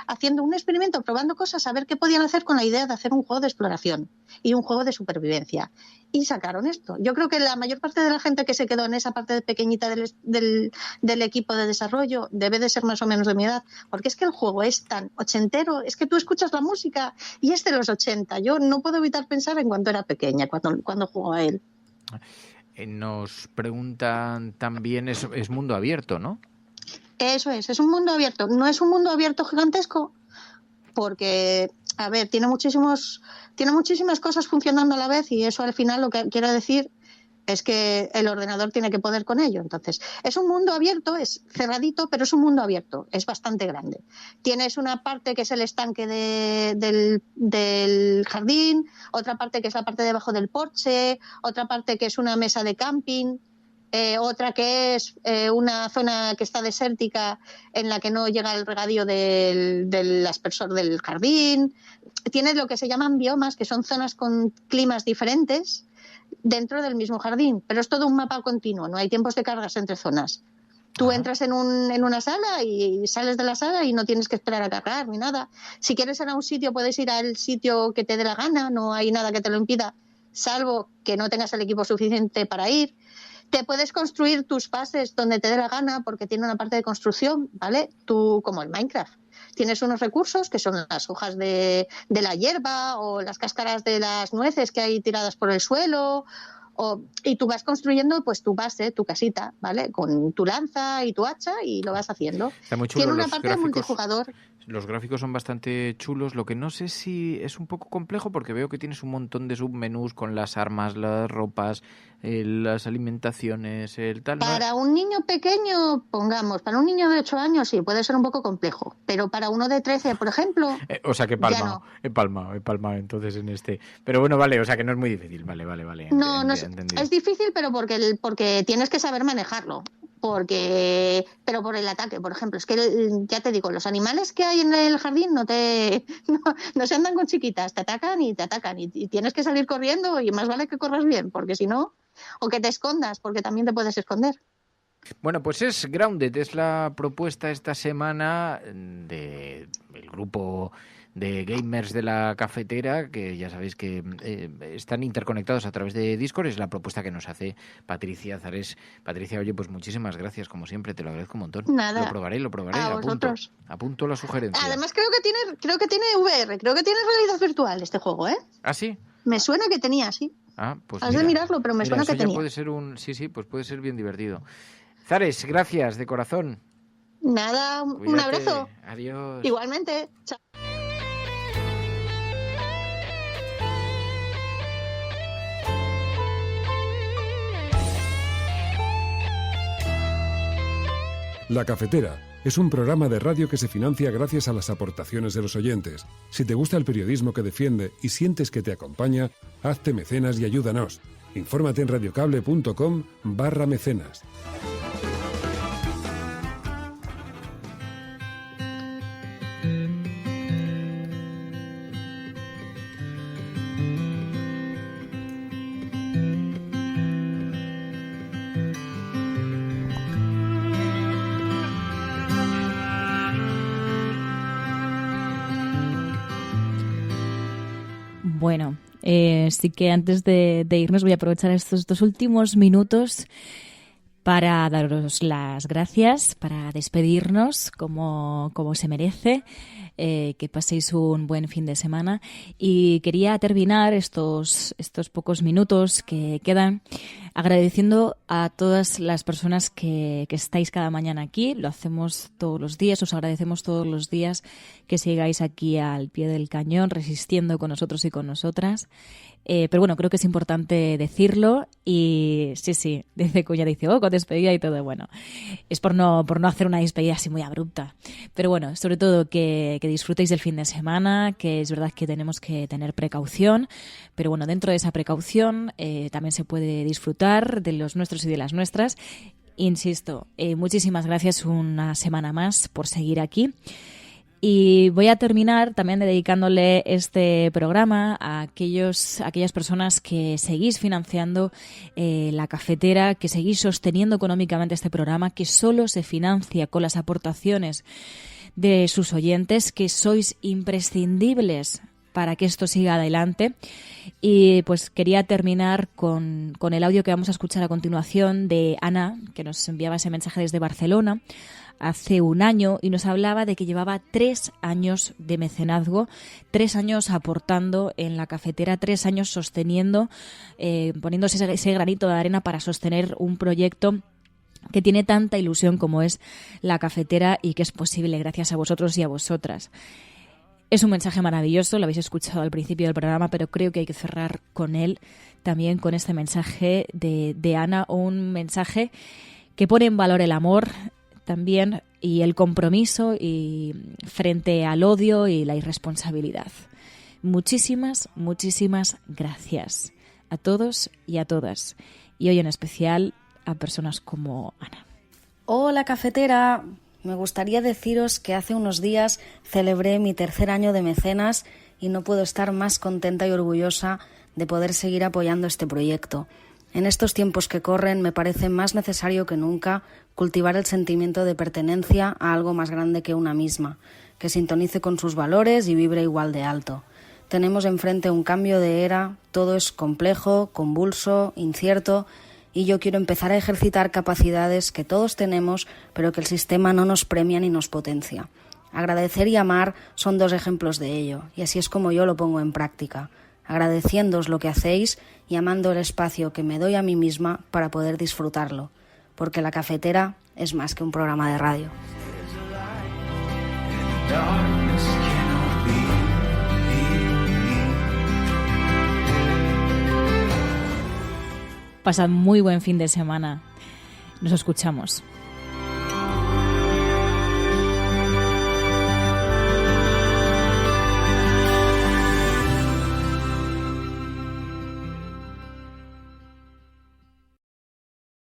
haciendo un experimento, probando cosas, a ver qué podían hacer con la idea de hacer un juego de exploración y un juego de supervivencia. Y sacaron esto. Yo creo que la mayor parte de la gente que se quedó en esa parte pequeñita del equipo de desarrollo debe de ser más o menos de mi edad, porque es que el juego es tan ochentero, es que tú escuchas la música y es de los 80. Yo no puedo evitar pensar en cuando era pequeña, cuando jugaba a él. Nos preguntan también, es mundo abierto, ¿no? Eso es un mundo abierto. No es un mundo abierto gigantesco, porque, a ver, tiene muchísimas cosas funcionando a la vez, y eso al final lo que quiere decir es que el ordenador tiene que poder con ello. Entonces, es un mundo abierto, es cerradito, pero es un mundo abierto, es bastante grande. Tienes una parte que es el estanque del jardín, otra parte que es la parte debajo del porche, otra parte que es una mesa de camping, otra que es una zona que está desértica en la que no llega el regadío del aspersor del jardín. Tienes lo que se llaman biomas, que son zonas con climas diferentes dentro del mismo jardín, pero es todo un mapa continuo, no hay tiempos de cargas entre zonas. Tú entras en una sala y sales de la sala y no tienes que esperar a cargar ni nada. Si quieres ir a un sitio, puedes ir al sitio que te dé la gana, no hay nada que te lo impida, salvo que no tengas el equipo suficiente para ir. Te puedes construir tus bases donde te dé la gana, porque tiene una parte de construcción, ¿vale? Tú, como el Minecraft, tienes unos recursos que son las hojas de la hierba o las cáscaras de las nueces que hay tiradas por el suelo, y tú vas construyendo pues tu base, tu casita, ¿vale? Con tu lanza y tu hacha, y lo vas haciendo. Está muy chulo. Tiene una parte de multijugador. Los gráficos son bastante chulos, lo que no sé si es un poco complejo, porque veo que tienes un montón de submenús con las armas, las ropas, las alimentaciones, el tal. Para un niño pequeño, para un niño de 8 años sí, puede ser un poco complejo, pero para uno de 13, por ejemplo... o sea que he palmado entonces en este. Pero bueno, vale, o sea que no es muy difícil, vale. No, es difícil, pero porque tienes que saber manejarlo. Pero por el ataque, por ejemplo, es que ya te digo, los animales que hay en el jardín no se andan con chiquitas, te atacan y tienes que salir corriendo, y más vale que corras bien, porque si no, o que te escondas, porque también te puedes esconder. Bueno, pues es Grounded, es la propuesta esta semana del grupo de gamers de la cafetera, que ya sabéis que están interconectados a través de Discord. Es la propuesta que nos hace Patricia Zarés. Patricia, oye, pues muchísimas gracias, como siempre, te lo agradezco un montón. Nada. Lo probaré, A vosotros. Apunto la sugerencia. Además creo que tiene VR, creo que tiene realidad virtual este juego, ¿eh? ¿Ah, sí? Me suena que tenía, sí. Pues has de mirarlo, pero me suena que tenía. Puede ser pues puede ser bien divertido. Zares, gracias de corazón. Nada, Cuídate. Un abrazo. Adiós. Igualmente. Chao. La Cafetera es un programa de radio que se financia gracias a las aportaciones de los oyentes. Si te gusta el periodismo que defiende y sientes que te acompaña, hazte mecenas y ayúdanos. Infórmate en radiocable.com/mecenas. Bueno, sí que antes de irnos voy a aprovechar estos 2 últimos minutos para daros las gracias, para despedirnos como se merece, que paséis un buen fin de semana. Y quería terminar estos pocos minutos que quedan Agradeciendo a todas las personas que estáis cada mañana aquí, lo hacemos todos los días, os agradecemos todos los días que sigáis aquí al pie del cañón, resistiendo con nosotros y con nosotras. Pero bueno, creo que es importante decirlo y sí, dice Cuña, dice, con despedida y todo, bueno, es por no hacer una despedida así muy abrupta. Pero bueno, sobre todo que disfrutéis del fin de semana, que es verdad que tenemos que tener precaución, pero bueno, dentro de esa precaución también se puede disfrutar de los nuestros y de las nuestras. Insisto, muchísimas gracias una semana más por seguir aquí. Y voy a terminar también dedicándole este programa a aquellas personas que seguís financiando la cafetera, que seguís sosteniendo económicamente este programa, que solo se financia con las aportaciones de sus oyentes, que sois imprescindibles para que esto siga adelante. Y pues quería terminar con el audio que vamos a escuchar a continuación de Ana, que nos enviaba ese mensaje desde Barcelona hace un año y nos hablaba de que llevaba 3 años de mecenazgo, 3 años aportando en la cafetera, 3 años sosteniendo, poniéndose ese granito de arena para sostener un proyecto que tiene tanta ilusión como es la cafetera y que es posible gracias a vosotros y a vosotras. Es un mensaje maravilloso, lo habéis escuchado al principio del programa, pero creo que hay que cerrar con él, también con este mensaje de Ana, un mensaje que pone en valor el amor también y el compromiso y frente al odio y la irresponsabilidad. Muchísimas gracias a todos y a todas. Y hoy en especial a personas como Ana. Hola, cafetera. Me gustaría deciros que hace unos días celebré mi 3er año de mecenas y no puedo estar más contenta y orgullosa de poder seguir apoyando este proyecto. En estos tiempos que corren me parece más necesario que nunca cultivar el sentimiento de pertenencia a algo más grande que una misma, que sintonice con sus valores y vibre igual de alto. Tenemos enfrente un cambio de era, todo es complejo, convulso, incierto, y yo quiero empezar a ejercitar capacidades que todos tenemos, pero que el sistema no nos premia ni nos potencia. Agradecer y amar son 2 ejemplos de ello, y así es como yo lo pongo en práctica, agradeciéndoos lo que hacéis y amando el espacio que me doy a mí misma para poder disfrutarlo, porque la cafetera es más que un programa de radio. Pasad muy buen fin de semana. Nos escuchamos.